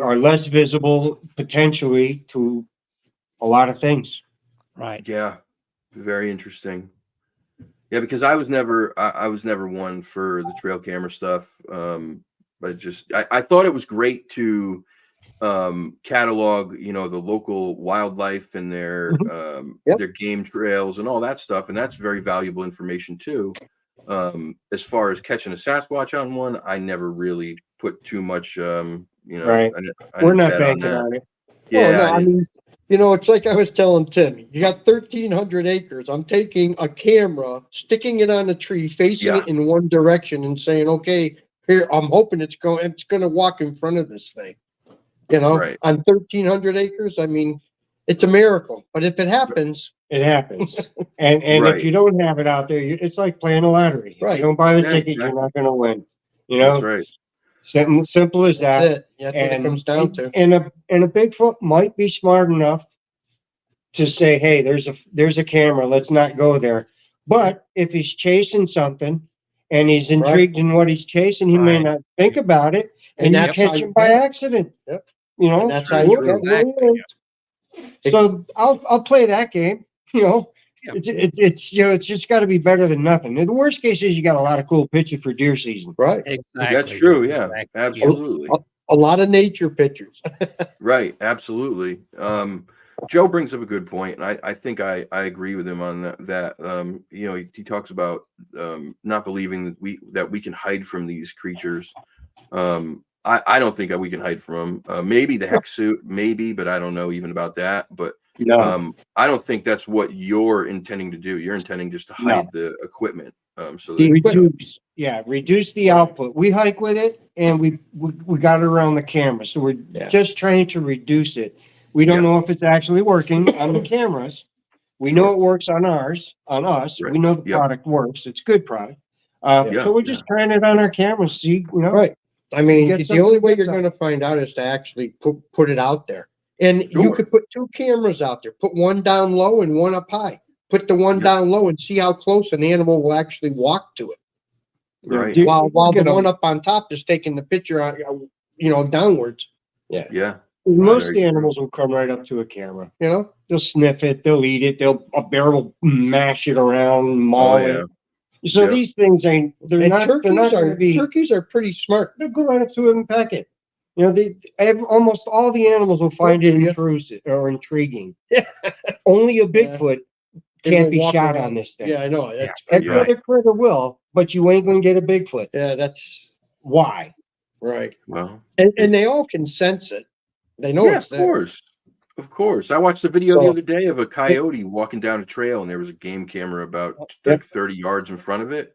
are less visible potentially to a lot of things. Right. Yeah, very interesting. Yeah, because I was never one for the trail camera stuff. But I thought it was great to catalog, you know, the local wildlife and their Yep. their game trails and all that stuff, and that's very valuable information too. As far as catching a Sasquatch on one, I never really put too much, you know, Right. I We're didn't not bet banking that. on it. Yeah, Oh, no, I I didn't- mean, you know, it's like I was telling Tim, you got 1,300 acres. I'm taking a camera, sticking it on a tree, facing Yeah. it in one direction and saying, okay, here, I'm hoping it's going to walk in front of this thing. You know, Right. on 1,300 acres, I mean, it's a miracle. But if it happens, It happens. And Right. if you don't have it out there, it's like playing a lottery. If Right. you don't buy the Yeah, ticket, you're exactly. not going to win. You That's know, right. simple as that. that's it. That's what it comes down to. And a Bigfoot might be smart enough to say, "Hey, there's a camera. Let's not go there." But if he's chasing something and he's intrigued in what he's chasing, he may Right. not think about it, and And you that's how catch you him by get it. accident. Yep. You know, And that's very how you true. get it. Exactly. So I'll play that game. You know, Yeah. it's you know it's just got to be better than nothing. The worst case is you got a lot of cool pictures for deer season. Right. Exactly. That's true. Yeah, Exactly. absolutely. A lot of nature pictures. Right, absolutely. Joe brings up a good point, and I think I agree with him on that. You know, he talks about not believing that we can hide from these creatures. I don't think that we can hide from them. Maybe the hex suit, maybe, but I don't know even about that. But No, I don't think that's what you're intending to do. You're intending just to No. hide the equipment. So The that, reduce. Yeah, reduce the output. We hike with it, and we got it around the camera, so we're Yeah. just trying to reduce it. We don't Yeah. know if it's actually working on the cameras. We know Sure. it works on us. Right. We know the Yep. product works. It's good product. Yeah, So we're just trying it on our cameras. See, you know, Right. I mean, get the something, only way get you're something. going to find out is to actually put it out there. And you Sure. could put 2 cameras out there, put one down low and one up high. Put the one Yep. down low and see how close an animal will actually walk to it. You know, Right. deer- While get the 'em- one up on top is taking the picture on, you know, downwards, Yeah. most of Very the true. animals will come right up to a camera. you know? They'll sniff it. They'll eat it. A bear will mash it around, maul Oh yeah. it. So Yep. these things ain't. They're And not. They're not going to be. turkeys are pretty smart. They'll go right up to it and peck it. You know, almost all the animals will find it Yeah. intrusive or intriguing. Only a Bigfoot They can't will be walk shot around. on this thing. Yeah, I know. That's Every Yeah. other critter will, but you ain't going to get a Bigfoot. yeah, that's Why? right. Well. And they all can sense it. They know Yeah, it's of there. course. Of course. I watched a video the So- other day of a coyote walking down a trail, and there was a game camera about Yep. like 30 yards in front of it.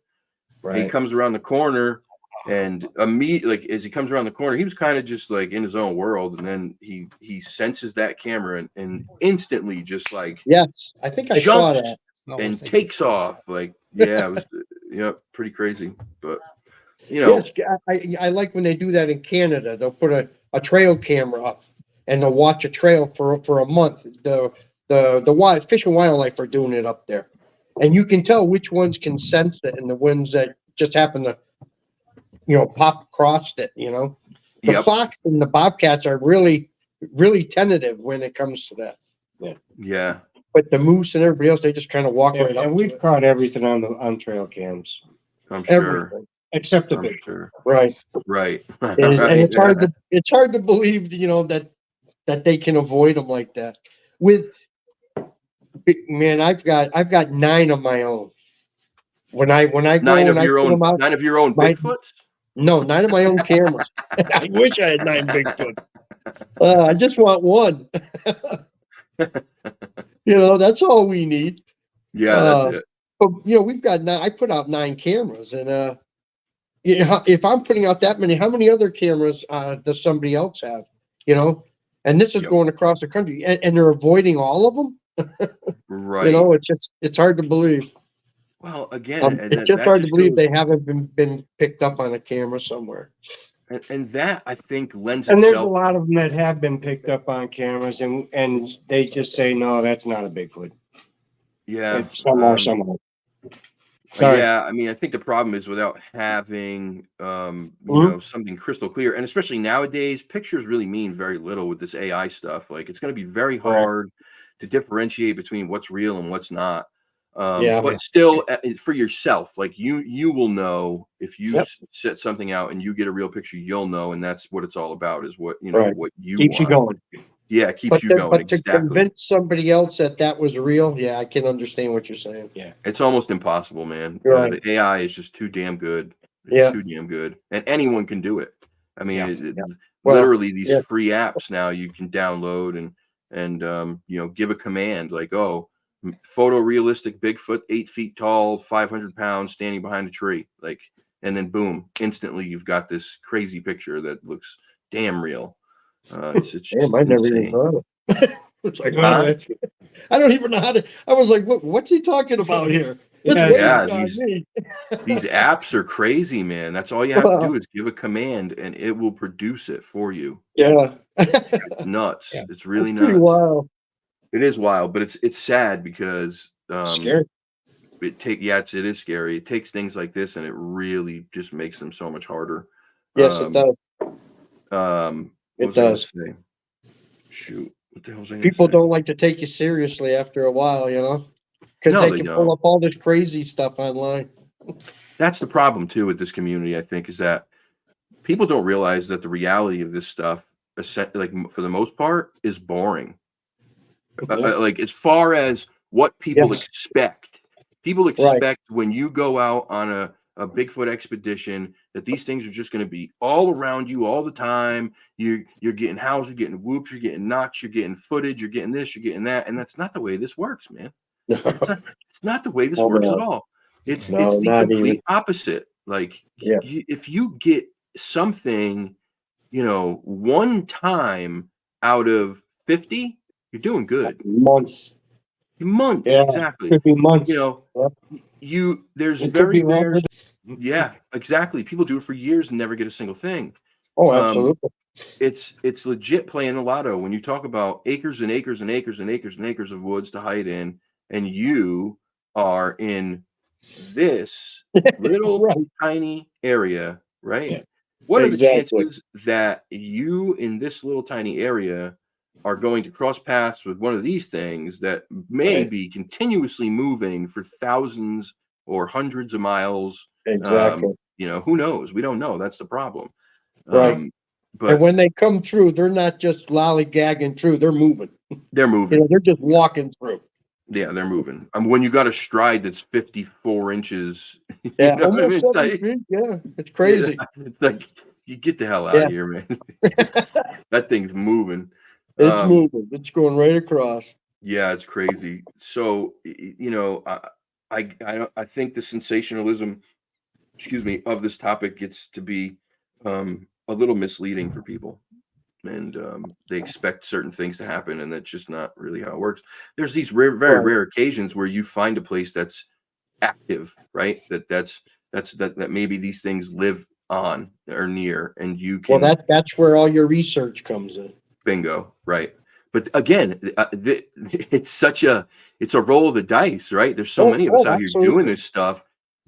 He Right. comes around the corner, and like as he comes around the corner, he was kind of just like in his own world, and then he senses that camera and instantly just like Yes, I think I saw jumps that. and takes off. Like, yeah, it was pretty crazy. But you know, Yes, I like when they do that in Canada. They'll put a trail camera up and they'll watch a trail for a month. The Fish and Wildlife are doing it up there, and you can tell which ones can sense it and the ones that just happen to, you know, pop across it. You know, the Yep. fox and the bobcats are really tentative when it comes to that. yeah. But the moose and everybody else, they just kind of walk right up. And to we've it. caught everything on trail cams, I'm sure. Everything, except the I'm Bigfoot. sure. right? Right. And it's hard to believe, you know, that they can avoid them like that. Man, I've got 9 of my own. When I go Nine and of I your put own. them out, 9 of your own my- Bigfoots. no, 9 of my own cameras. I wish I had 9 Bigfoots. I just want one. You know, that's all we need. Yeah, that's it. But you know, we've got 9. I put out 9 cameras, and you know, if I'm putting out that many, how many other cameras does somebody else have? You know, and this is Yep. going across the country, and they're avoiding all of them. Right. You know, it's hard to believe. Well, again, It's just hard to believe they haven't been picked up on a camera somewhere. And that I think lends And there's a itself. lot of them that have been picked up on cameras, and they just say, no, that's not a Bigfoot. Yeah. And some are, some aren't. Sorry. Yeah, I mean, I think the problem is without having, Mhm. something crystal clear, and especially nowadays, pictures really mean very little with this AI stuff. Like, it's going to be very Correct. hard to differentiate between what's real and what's not. Yeah. But still, for yourself, like you will know if you Yep. set something out and you get a real picture, you'll know, and that's what it's all about. Is what Right. what you Keeps you want. going. Yeah, it keeps But you to, going. but to Exactly. convince somebody else that was real, yeah, I can understand what you're saying. It's almost impossible, man. Right. The AI is just too damn good. It's Yeah. too damn good, and anyone can do it. I mean, Yeah. Well, literally these yeah. free apps now you can download and give a command like, oh, photorealistic Bigfoot, 8 feet tall, 500 pounds, standing behind a tree, like, and then boom, instantly you've got this crazy picture that looks damn real. It's just Damn, I never even insane. thought of it. It's like, Huh? That's I don't even know how to. I was like, what's he talking about here? That's Yeah, way yeah, beyond me. These apps are crazy, man. That's all you have to Wow. do is give a command and it will produce it for you. Yeah. It's nuts. Yeah. It's really That's pretty nuts. wild. It is wild, but it's sad because scary. it is scary. It takes things like this and it really just makes them so much harder. Yes, it does. What It was I gonna does. say? Shoot, what the hell was I gonna People say? don't like to take you seriously after a while, because No, they they can don't. pull up all this crazy stuff online. That's the problem too with this community, I think, is that people don't realize that the reality of this stuff, like for the most part, is boring. Like as far as what people Yes. expect, people Right. expect when you go out on a Bigfoot expedition that these things are just going to be all around you all the time. You're getting howls, you're getting whoops, you're getting knocks, you're getting footage, you're getting this, you're getting that, and that's not the way this works, man. It's not the way this Oh, works no. at all. It's No, the not complete even. opposite. Like Yeah. if you get something, one time out of 50, you're doing good. Months. Months, Yeah. exactly. Could be months. There's It could very be rare. longer. Yeah, exactly. People do it for years and never get a single thing. Oh, absolutely. It's legit playing the lotto when you talk about acres and acres and acres and acres and acres of woods to hide in, and you are in this little Right. tiny area, right? Yeah. What are the Exactly. chances that you in this little tiny area are going to cross paths with one of these things that may Right. be continuously moving for thousands or hundreds of miles? Exactly. Who knows? We don't know. That's the problem. Right. But And when they come through, they're not just lollygagging through; they're moving. they're moving. They're just walking through. Yeah, they're moving. When you got a stride that's 54 inches, Yeah, what I mean? almost It's 7 like, feet. Yeah, it's crazy. it's like you get the hell out Yeah. of here, man. That thing's moving. It's moving. It's going right across. Yeah, it's crazy. So, I think the sensationalism, of this topic gets to be a little misleading for people, and they expect certain things to happen, and that's just not really how it works. There's these very Right. rare occasions where you find a place that's active, right? That maybe these things live on or near, and you can That's where all your research comes in. bingo, right? But again, it's a roll of the dice, right? There's so many of us out here doing absolutely. this stuff,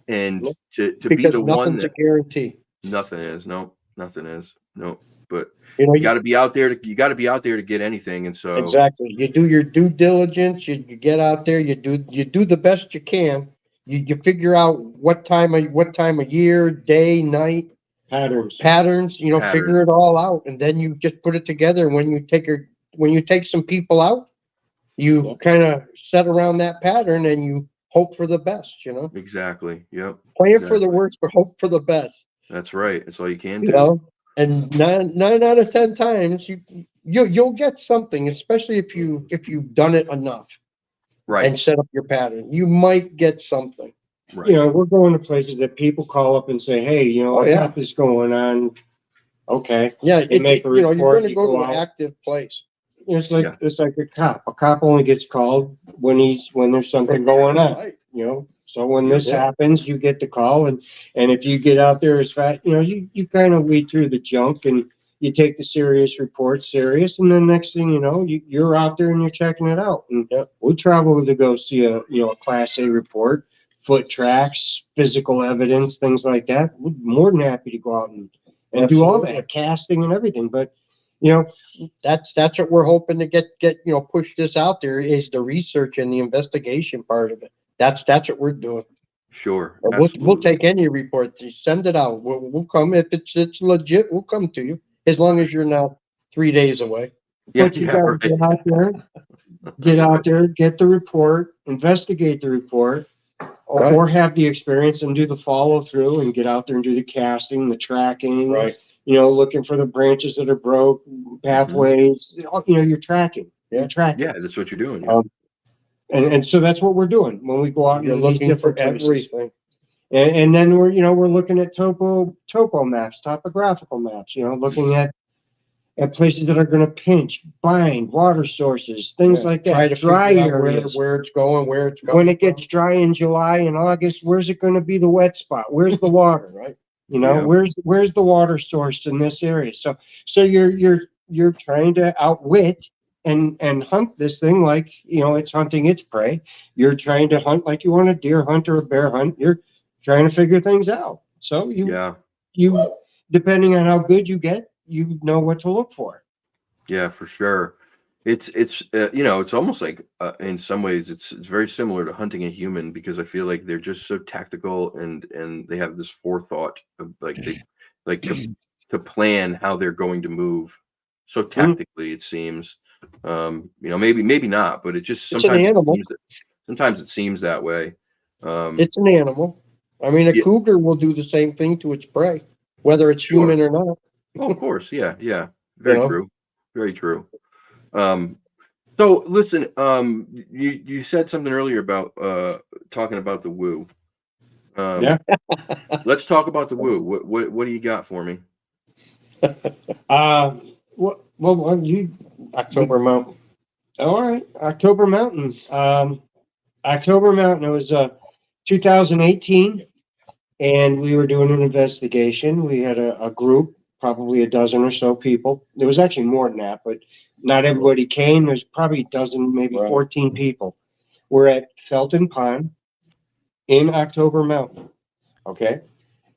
and Yep. to be Because the one nothing's a that guarantee. nothing is, no, nothing is, no. But You you got to be out there to get anything, and so exactly. You do your due diligence. You get out there. You do the best you can. You figure out what time of year, day, night patterns. Patterns. Figure it all out, and then you just put it together. When you take some people out, you kind of set around that pattern, and you hope for the best. Exactly. Yep. Plan for the Exactly. worst, but hope for the best. That's right. That's all you can do. You know, and nine out of 10 times you'll get something, especially if you've done it enough Right. and set up your pattern. You might get something. Right. We're going to places that people call up and say, hey, I yeah. got this going on. Okay. Yeah, You make a you're report, going to you go go to an out. active place. It's like a cop. A cop only gets called when there's something going on. you know, so when this happens, you get the call, and if you get out there as fast, you know, you kind of weed through the junk and you take the serious reports serious, and then next thing you know, you're out there and you're checking it out. And we travel to go see a Class A report, foot tracks, physical evidence, things like that. We're more than happy to go out and do all that, casting and everything. But you know, that's what we're hoping to get push this out there, is the research and the investigation part of it. That's what we're doing. Sure. We'll take any report, send it out. We'll come if it's legit. We'll come to you as long as you're not 3 days away. Yeah, but you gotta get out there, get the report, investigate the report, or have the experience and do the follow through and get out there and do the casting, the tracking. Right. You know, looking for the branches that are broke, pathways. You know, you're tracking. You're tracking. Yeah, that's what you're doing. Yeah. And so that's what we're doing when we go out and You're looking for everything. And then we're looking at topo maps, topographical maps. You know, looking at places that are going to pinch, bind, water sources, things like that. Try to dry figure out areas. where it's going, When it gets dry in July and August, where's it going to be the wet spot? Where's the water? Right. You know, where's the water source in this area? So you're trying to outwit and hunt this thing like, you know, it's hunting its prey. You're trying to hunt like you want a deer hunt or a bear hunt. You're trying to figure things out. So you depending on how good you get, you know what to look for. Yeah, for sure. It's you know, it's almost like in some ways it's very similar to hunting a human, because I feel like they're just so tactical and they have this forethought of like they like to plan how they're going to move so tactically. It seems, you know, maybe not, but it just sometimes it seems that way. It's an animal. I mean, a cougar will do the same thing to its prey, whether it's human or not. Oh, of course, yeah, very true, very true. So listen, you said something earlier about talking about the woo. Let's talk about the woo. What do you got for me? October Mountain. All right, October Mountain. October Mountain. It was 2018, and we were doing an investigation. We had a group, probably a dozen or so people. There was actually more than that, but not everybody came. There's probably a dozen, maybe 14 people. We're at Felton Pond in October Mountain. Okay.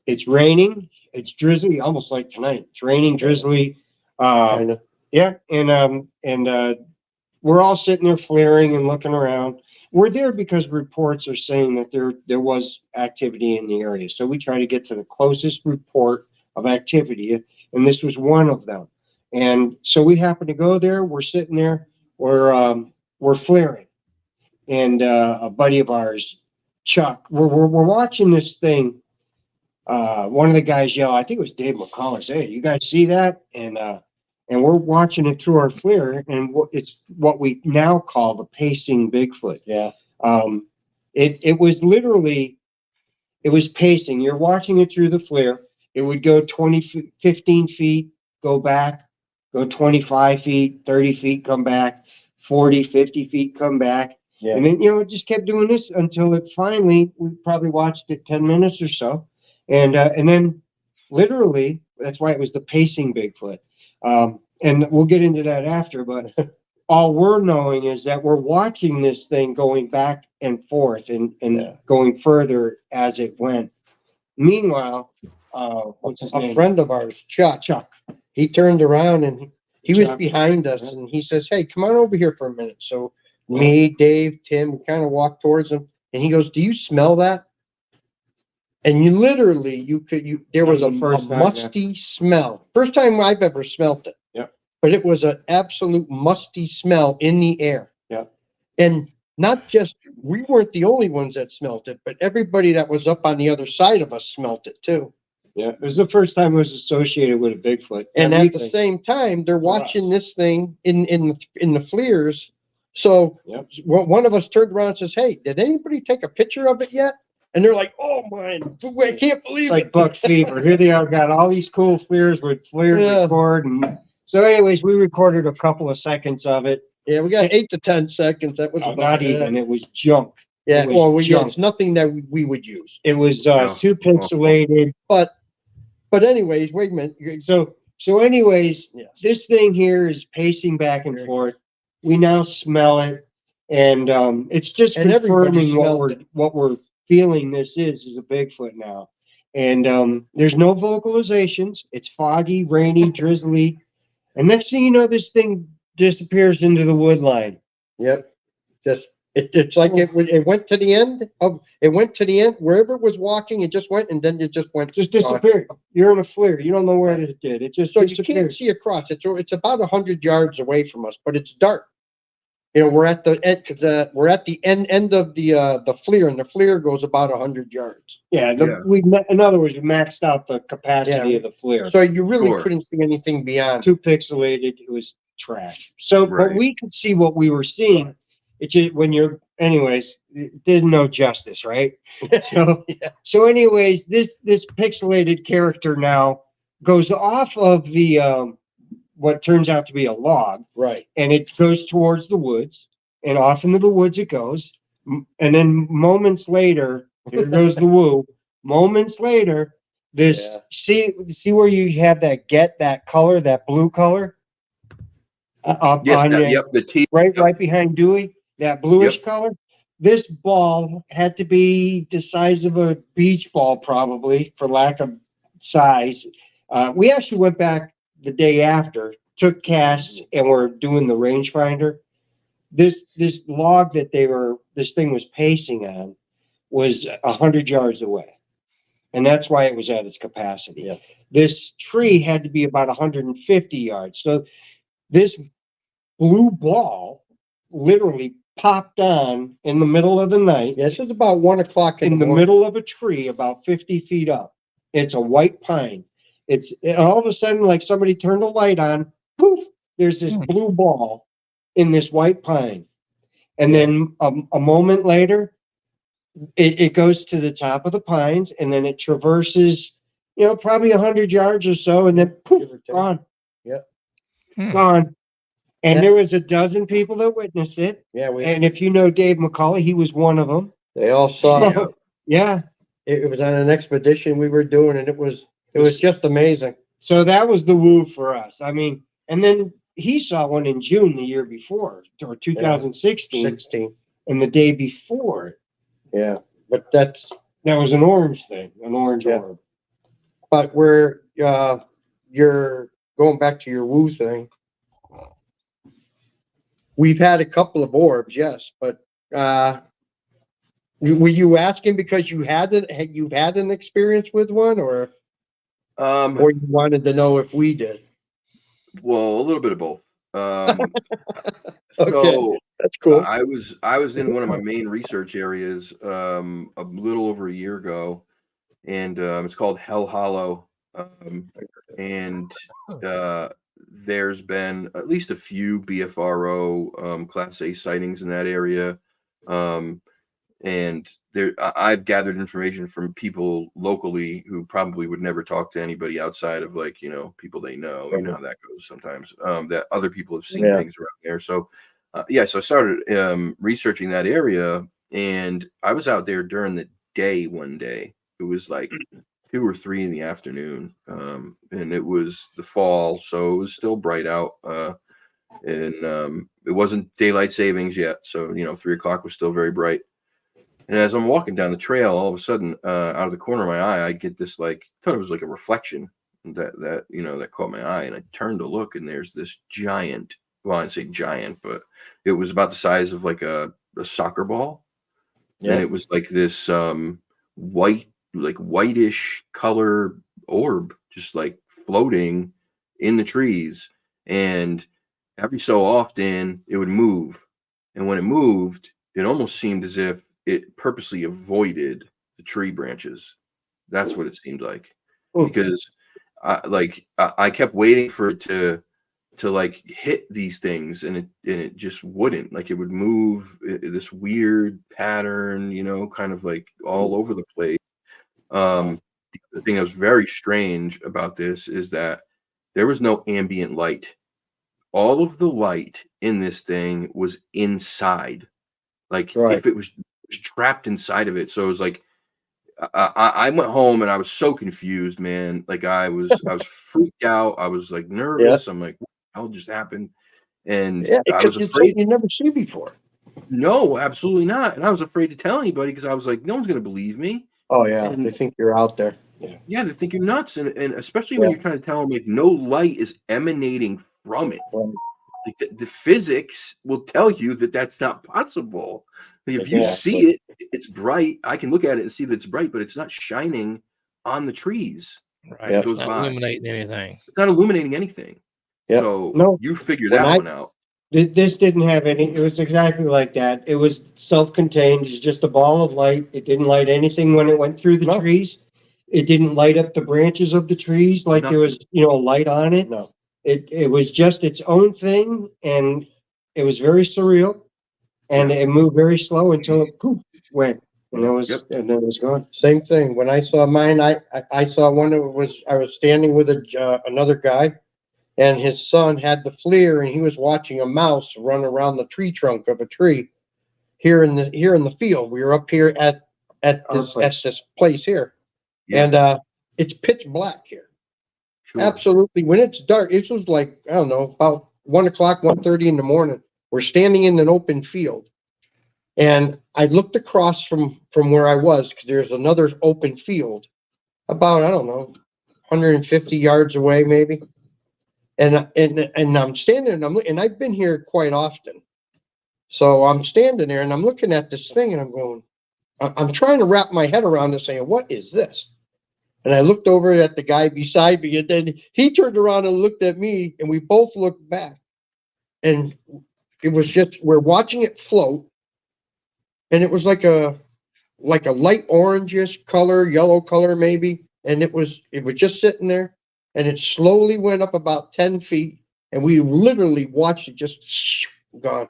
It's raining. It's drizzly, almost like tonight. It's raining, drizzly. Yeah. And we're all sitting there flaring and looking around. We're there because reports are saying that there was activity in the area. So we try to get to the closest report of activity, and this was one of them. And so we happen to go there. We're sitting there. We're flaring, and a buddy of ours, Chuck, we're watching this thing. One of the guys yell, I think it was Dave McCullough, say, "Hey, you guys see that?" And we're watching it through our flare, and it's what we now call the pacing Bigfoot. Yeah. It was literally, it was pacing. You're watching it through the flare. It would go 20, 15 feet, go back, go 25 feet, 30 feet, come back, 40, 50 feet, come back. Yeah. And then, it just kept doing this until it finally, we probably watched it 10 minutes or so. And then literally, that's why it was the pacing Bigfoot. And we'll get into that after, but all we're knowing is that we're watching this thing going back and forth and going further as it went. Meanwhile, what's his name? A friend of ours, Chuck, he turned around and he was behind us, and he says, "Hey, come on over here for a minute." So me, Dave, Tim, kind of walked towards him, and he goes, "Do you smell that?" And you literally, there was a musty smell. First time I've ever smelt it. Yeah. But it was an absolute musty smell in the air. Yeah. And not just, we weren't the only ones that smelt it, but everybody that was up on the other side of us smelt it too. Yeah. It was the first time it was associated with a Bigfoot. And at the same time, they're watching this thing in the flares. So one of us turned around and says, "Hey, did anybody take a picture of it yet?" And they're like, "Oh my, I can't believe it." Like buck fever. Here they are, got all these cool flares with flares record. And so anyways, we recorded a couple of seconds of it. Yeah, we got 8 to 10 seconds. That was not even. It was junk. Yeah, It was well, yeah, junk. it's nothing that we would use. It was No. too pixelated. But anyways, wait a minute. So anyways, Yes. this thing here is pacing back and forth. We now smell it, and it's just And everybody confirming smelled it. what we're feeling. This is a Bigfoot now, and there's no vocalizations. It's foggy, rainy, drizzly, and next thing you know, this thing disappears into the wood line. Yep. It's like it went to the end wherever it was walking. It just went, and then it just went. Just disappeared. You're in a flare. You don't know where it did. It just So you disappeared. can't see across. It's about 100 yards away from us, but it's dark. You know, we're at the end because we're at the end of the flare, and the flare goes about 100 yards. Yeah, in other words, we maxed out the capacity of the flare. So you really Sure. couldn't see anything beyond. Too pixelated. It was trash. So, but Right. we could see what we were seeing. It just anyways, it did no justice, right? So, Yeah. so anyways, this pixelated character now goes off of the what turns out to be a log, Right. and it goes towards the woods, and off into the woods it goes, and then moments later, here goes the woo. Moments later, this see where you have that color, that blue color, up Yes, on the T. right behind Dewey, that bluish color. This ball had to be the size of a beach ball, probably, for lack of size. We actually went back the day after, took casts, and we're doing the rangefinder. This log that this thing was pacing on was 100 yards away, and that's why it was at its capacity. Yeah. This tree had to be about 150 yards. So this blue ball literally popped on in the middle of the night. Yeah, this was about 1 o'clock in the middle of a tree about 50 feet up. It's a white pine. And all of a sudden, like somebody turned a light on, poof, there's this blue ball in this white pine. And then a moment later, it goes to the top of the pines, and then it traverses, probably 100 yards or so, and then poof, gone. Yep. Gone. And there was a dozen people that witnessed it. Yeah, and if you know Dave McCauley, he was one of them. They all saw. So, yeah. It was on an expedition we were doing, and it was just amazing. So that was the woo for us. I mean, and then he saw one in June the year before, or 2016, 16. and the day before. Yeah, but that was an orange thing, an orange orb. But you're going back to your woo thing. We've had a couple of orbs, yes, but were you asking because you've had an experience with one, or you wanted to know if we did? Well, a little bit of both. Okay, that's cool. I was in one of my main research areas a little over a year ago, and it's called Hell Hollow, and there's been at least a few BFRO Class A sightings in that area, and I've gathered information from people locally who probably would never talk to anybody outside of people they know. You know how that goes sometimes. That other people have seen things around there. So so I started researching that area, and I was out there during the day one day. It was like 2 or 3 in the afternoon, and it was the fall, so it was still bright out, and it wasn't daylight savings yet, so 3 o'clock was still very bright. And as I'm walking down the trail, all of a sudden, out of the corner of my eye, I get this thought it was like a reflection that caught my eye, and I turned to look, and there's this giant. Well, I'd say giant, but it was about the size of like a soccer ball, and it was like this whitish color orb, just like floating in the trees, and every so often it would move, and when it moved, it almost seemed as if it purposely avoided the tree branches. That's what it seemed like, because I kept waiting for it to hit these things, and it just wouldn't. Like, it would move this weird pattern, kind of like all over the place. The thing that was very strange about this is that there was no ambient light. All of the light in this thing was inside. Like, if it was was trapped inside of it. So it was like, I went home and I was so confused, man. Like I was freaked out. I was like nervous. I'm like, what the hell just happened? And Yeah, I was because it's something afraid. you never see before. No, absolutely not. And I was afraid to tell anybody because I was like, no one's going to believe me. Oh yeah, And they think you're out there. yeah, they think you're nuts. And especially when you're trying to tell them like no light is emanating from it. Like the physics will tell you that that's not possible. Like if you see it, it's bright. I can look at it and see that it's bright, but it's not shining on the trees. Right. It It's goes not by. illuminating anything. It's not illuminating anything. Yeah. So No. you figure When that I- one out. This didn't have any, it was exactly like that. It was self-contained. It's just a ball of light. It didn't light anything when it went through the No. trees. It didn't light up the branches of the trees like there was, you know, light on it. No. It was just its own thing, and it was very surreal, and it moved very slow until it poof went, and it was, and then it was gone. Same thing. When I saw mine, I saw one that was, I was standing with another guy, and his son had the FLIR, and he was watching a mouse run around the tree trunk of a tree here in the field. We were up here at this place here, and it's pitch black here. Sure. Absolutely. When it's dark, it was like, I don't know, about 1:00, 1:30 in the morning. We're standing in an open field. And I looked across from where I was, because there's another open field about, I don't know, 150 yards away, maybe. And I'm standing and I've been here quite often. So I'm standing there and I'm looking at this thing and I'm going, I'm trying to wrap my head around it saying, what is this? And I looked over at the guy beside me, and then he turned around and looked at me, and we both looked back. And it was just, we're watching it float, and it was like a light orangish color, yellow color maybe, and it was just sitting there, and it slowly went up about 10 feet, and we literally watched it just gone.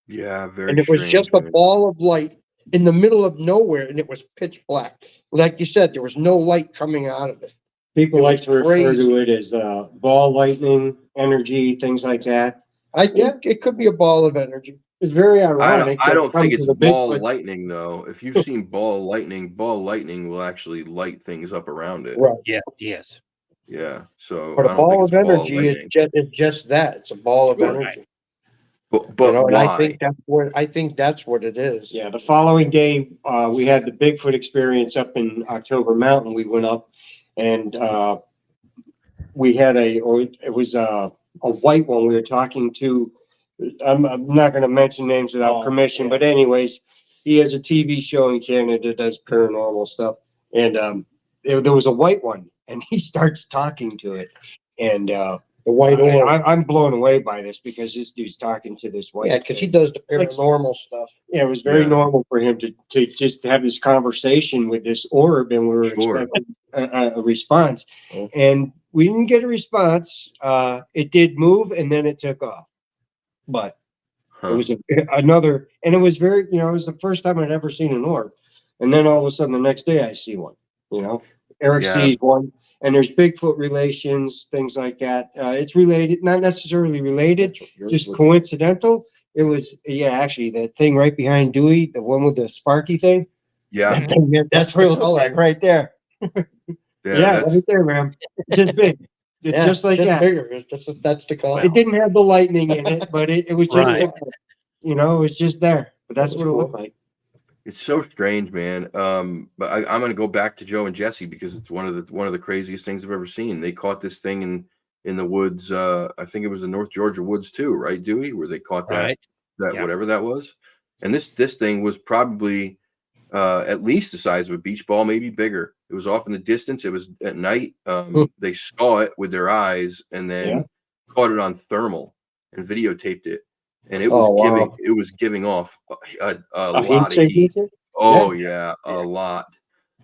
Yeah, very And it was just a ball of light in the middle of nowhere, and it was pitch black. Like you said, there was no light coming out of it. People It like was to refer crazy. to it as ball lightning, energy, things like that. I think it could be a ball of energy. It's very I ironic. don't think it's the ball Bigfoot. lightning though. If you've seen ball lightning will actually light things up around it. Right. Yeah. Yes. Yeah. So But I a don't think ball it's of ball energy is lightning. just that. It's a ball of Sure. energy. But And why? I think that's what it is. Yeah, the following day, we had the Bigfoot experience up in October Mountain. We went up and we had it was a white one. We were talking to, I'm not going to mention names without permission, but anyways, he has a TV show in Canada that does paranormal stuff. And there was a white one, and he starts talking to it. And The white orb. I'm blown away by this because this dude's talking to this white. Yeah, because he does the paranormal stuff. Yeah, it was very Yeah. normal for him to just have this conversation with this orb, and we were Sure. expecting a response, Oh. and we didn't get a response. It did move, and then it took off, but it was another, and it was very, it was the first time I'd ever seen an orb, and then all of a sudden the next day I see one. Eric sees one, and there's Bigfoot relations, things like that. It's related, not necessarily related, just coincidental. It was, actually, that thing right behind Dewey, the one with the sparky thing. Yeah. That's what it looked like right there. Yeah, right there, man. Just big. It's just like that. Bigger. That's the color. It didn't have the lightning in it, but it was just, Right. it was just there. But that's what it looked like. It's so strange, man. But I'm going to go back to Joe and Jesse because it's one of the craziest things I've ever seen. They caught this thing in the woods. I think it was the North Georgia woods too, right, Dewey? Where they caught that whatever that was. And this thing was probably at least the size of a beach ball, maybe bigger. It was off in the distance. It was at night. They saw it with their eyes and then caught it on thermal and videotaped it. And it was giving off a lot of heat. Oh yeah, a lot.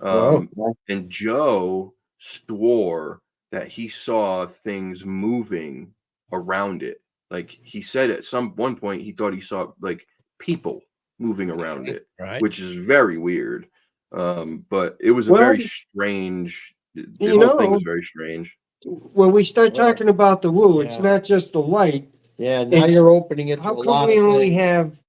And Joe swore that he saw things moving around it. Like he said at one point he thought he saw like people moving around it, which is very weird. But it was a very strange. The whole thing was very strange. When we start talking about the woo, it's not just the light. Yeah, now you're opening it. How come we only have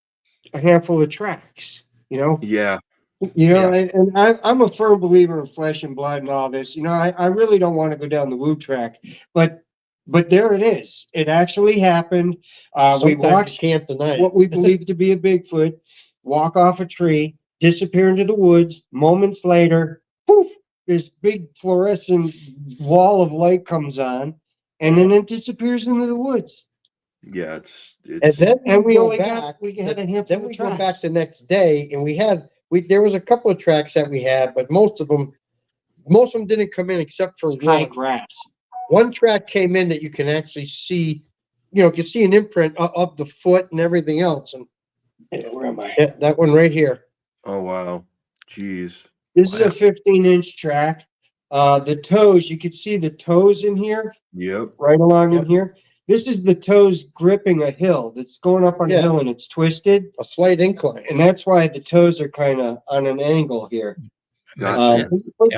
a handful of tracks? you know? Yeah. And I'm a firm believer in flesh and blood and all this. I really don't want to go down the woo track, but there it is. It actually happened. We Sometimes watched you can't deny what it. we believe to be a Bigfoot walk off a tree, disappear into the woods. Moments later, poof, this big fluorescent wall of light comes on, and then it disappears into the woods. Yeah, And then And we go only back, we had a handful then of we go tracks. back the next day, and there was a couple of tracks that we had, but most of them didn't come in except for High one. grass. One track came in that you can actually see, you can see an imprint of the foot and everything else. And Where am I? that one right here. Oh wow, jeez. This is a 15-inch track. The toes, you can see the toes in here, Yep. right along in here. This is the toes gripping a hill that's going up on a hill and it's twisted. A slight incline. And that's why the toes are kind of on an angle here. Gotcha.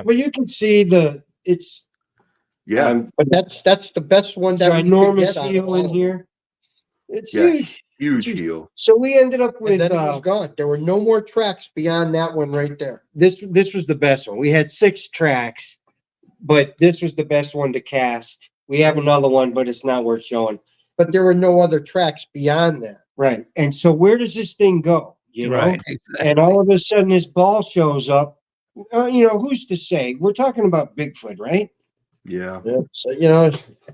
But you can see it's Yeah. But that's the best one that we could ginormous get out of heel all in of them. here. It's Yeah. huge. Huge heel. So we ended up And with then it was gone. There were no more tracks beyond that one right there. this was the best one. We had 6 tracks, but this was the best one to cast. We have another one, but it's not worth showing. But there were no other tracks beyond that. Right. And so where does this thing go? You know? Right. Exactly. And all of a sudden this ball shows up. Who's to say? We're talking about Bigfoot, right? Yeah. So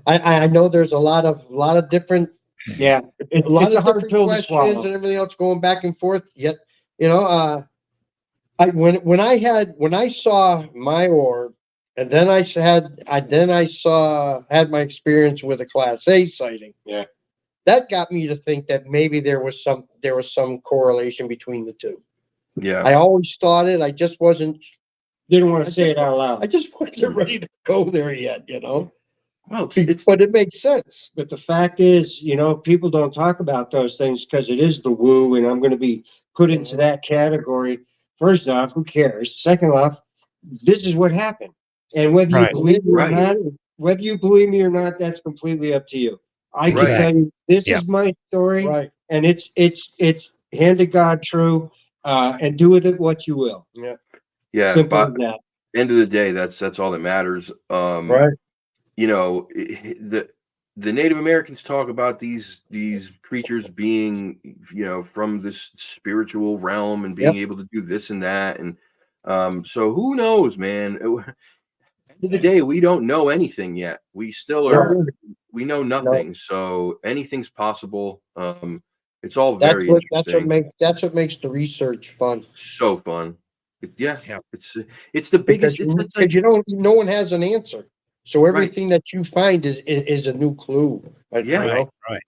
I know there's a lot of different Yeah. a lot It's of a hard different pill to questions swallow. and everything else going back and forth. Yet, when I saw my orb, and then I had my experience with a Class A sighting. Yeah. That got me to think that maybe there was some correlation between the two. Yeah. I always thought it. I just Didn't want to say it out loud. I just wasn't ready to go there yet. Well, But it makes sense. But the fact is, people don't talk about those things because it is the woo, and I'm going to be put into that category. First off, who cares? Second off, this is what happened. And whether you Right. believe me or Right. not, whether you believe me or not, that's completely up to you. I can Right. tell you this Yeah. is my story, Right. and it's hand to God true, and do with it what you will. yeah. Simple But as that. end of the day, that's all that matters. Right. The Native Americans talk about these creatures being, from this spiritual realm and being able to do this and that. And so who knows, man? End of the day, we don't know anything yet. We still are. We know nothing. So anything's possible. It's all very interesting. That's what makes the research fun. So fun. Yeah. It's the biggest. Because no one has an answer. So everything that you find is a new clue. Yeah. Right.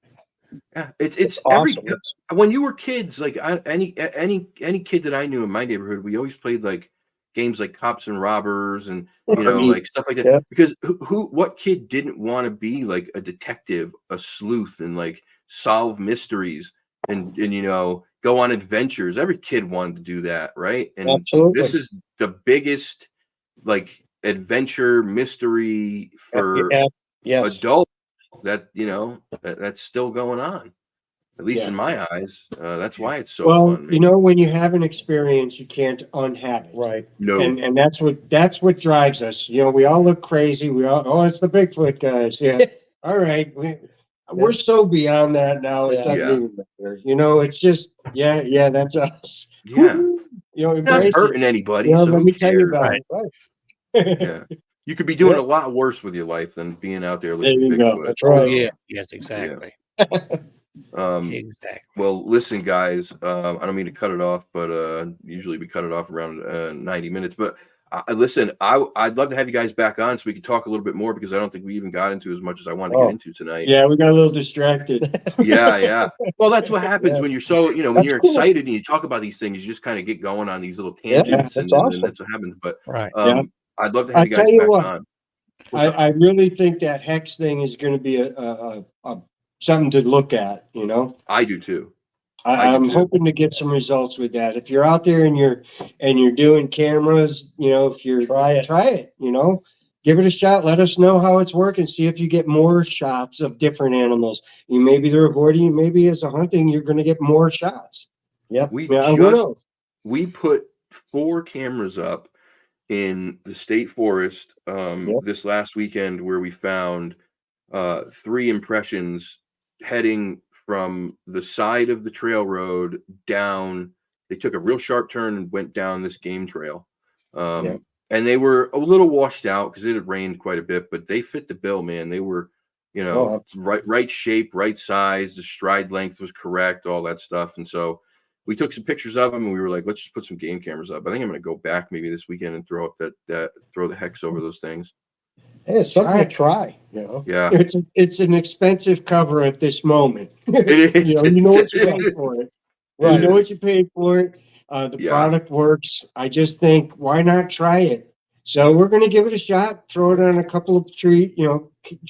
Yeah, it's awesome. When you were kids, like any kid that I knew in my neighborhood, we always played like games like Cops and Robbers and like stuff like that. Yeah. Because what kid didn't want to be like a detective, a sleuth, and like solve mysteries and go on adventures? Every kid wanted to do that, right? And Absolutely. this is the biggest like adventure mystery for adults that that's still going on, at least in my eyes. That's why it's so fun, man. When you have an experience, you can't unhave it. Right. No. And that's what drives us. We all look crazy. We all, it's the Bigfoot guys. Yeah. All right. We're so beyond that now. It doesn't even matter. It's just, that's us. Yeah. Embrace Not hurting anybody. So let me tell you about Right. it. Yeah. You could be doing a lot worse with your life than being out there looking There you Bigfoot. go. That's Oh, right. yeah. Yes, exactly. Exactly. Well, listen, guys, I don't mean to cut it off, but usually we cut it off around 90 minutes. But listen, I'd love to have you guys back on so we could talk a little bit more, because I don't think we even got into as much as I wanted to get into tonight. Yeah, we got a little distracted. Yeah. Well, that's what happens when you're so, when That's you're cool. excited and you talk about these things, you just kind of get going on these little tangents, that's and awesome. that's what happens. But Right. I'd love to have you I'll guys tell you back what. on. I really think that hex thing is going to be a something to look at. I do too. I'm hoping to get some results with that. If you're out there and you're doing cameras, if you're try it. Give it a shot. Let us know how it's working. See if you get more shots of different animals. Maybe they're avoiding you. Maybe as a hunting, you're going to get more shots. Yep. We Who knows? we put 4 cameras up in the state forest this last weekend, where we found 3 impressions heading from the side of the trail road down. They took a real sharp turn and went down this game trail. And they were a little washed out because it had rained quite a bit, but they fit the bill, man. They were, you know, right shape, right size. The stride length was correct, all that stuff. And so we took some pictures of them, and we were like, let's just put some game cameras up. I think I'm going to go back maybe this weekend and throw up throw the hex over those things. Hey, it's something to try, you know. Yeah. It's an expensive cover at this moment. It is. You know what you paid for it. Right. You know what you paid for it. The product works. I just think, why not try it? So we're going to give it a shot. Throw it on a couple of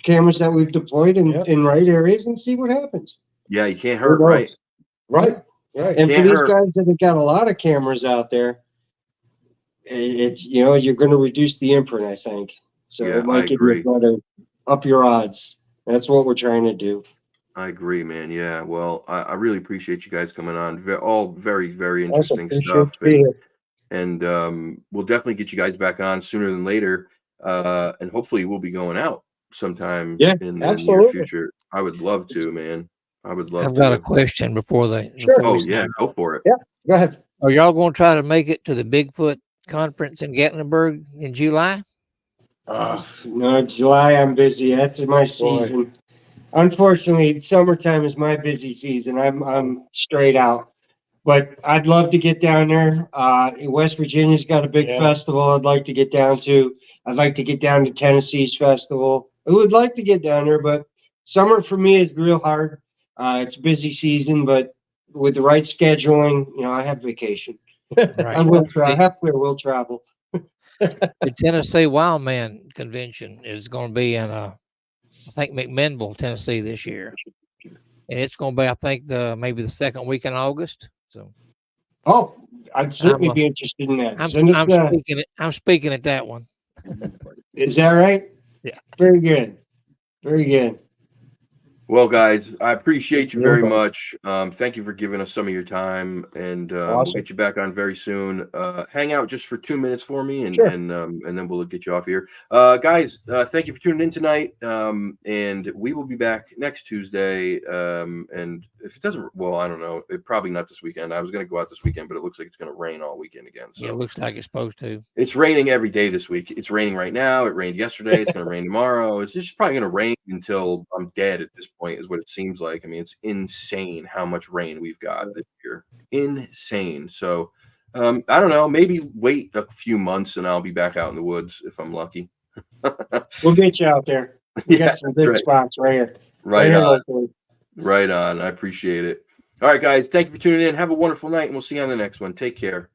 cameras that we've deployed in right areas and see what happens. Yeah, you can't hurt, right? Right. And for these guys that have got a lot of cameras out there, it's you're going to reduce the imprint, I think. So it might give you better up your odds. That's what we're trying to do. I agree, man. Yeah. Well, I really appreciate you guys coming on. All very, very interesting stuff. And we'll definitely get you guys back on sooner than later. And hopefully we'll be going out sometime in the near future. I would love to, man. I would love to. I've got a question before they. Sure. Oh, yeah. Go for it. Yeah. Go ahead. Are y'all going to try to make it to the Bigfoot conference in Gatlinburg in July? No, July I'm busy. That's my season. Unfortunately, summertime is my busy season. I'm straight out. But I'd love to get down there. West Virginia's got a big festival I'd like to get down to. I'd like to get down to Tennessee's festival. I would like to get down there, but summer for me is real hard. It's busy season, but with the right scheduling, I have vacation. Right. I will try. Hopefully I will travel. The Tennessee Wildman Convention is going to be in, I think, McMinnville, Tennessee this year. And it's going to be, I think, maybe the second week in August. So, I'd certainly be interested in that. I'm speaking at that one. Is that right? Yeah. Very good. Very good. Well, guys, I appreciate you very much. Thank you for giving us some of your time, and we'll get you back on very soon. Hang out just for 2 minutes for me, and then we'll get you off here. Guys, thank you for tuning in tonight, and we will be back next Tuesday. And if it doesn't, well, I don't know. Probably not this weekend. I was going to go out this weekend, but it looks like it's going to rain all weekend again. So it looks like it's supposed to. It's raining every day this week. It's raining right now. It rained yesterday. It's going to rain tomorrow. It's just probably going to rain until I'm dead at this point, is what it seems like. I mean, it's insane how much rain we've got this year. Insane. So I don't know, maybe wait a few months and I'll be back out in the woods if I'm lucky. We'll get you out there. We got some good spots right here. Right on. Right on. I appreciate it. All right, guys, thank you for tuning in. Have a wonderful night, and we'll see you on the next one. Take care.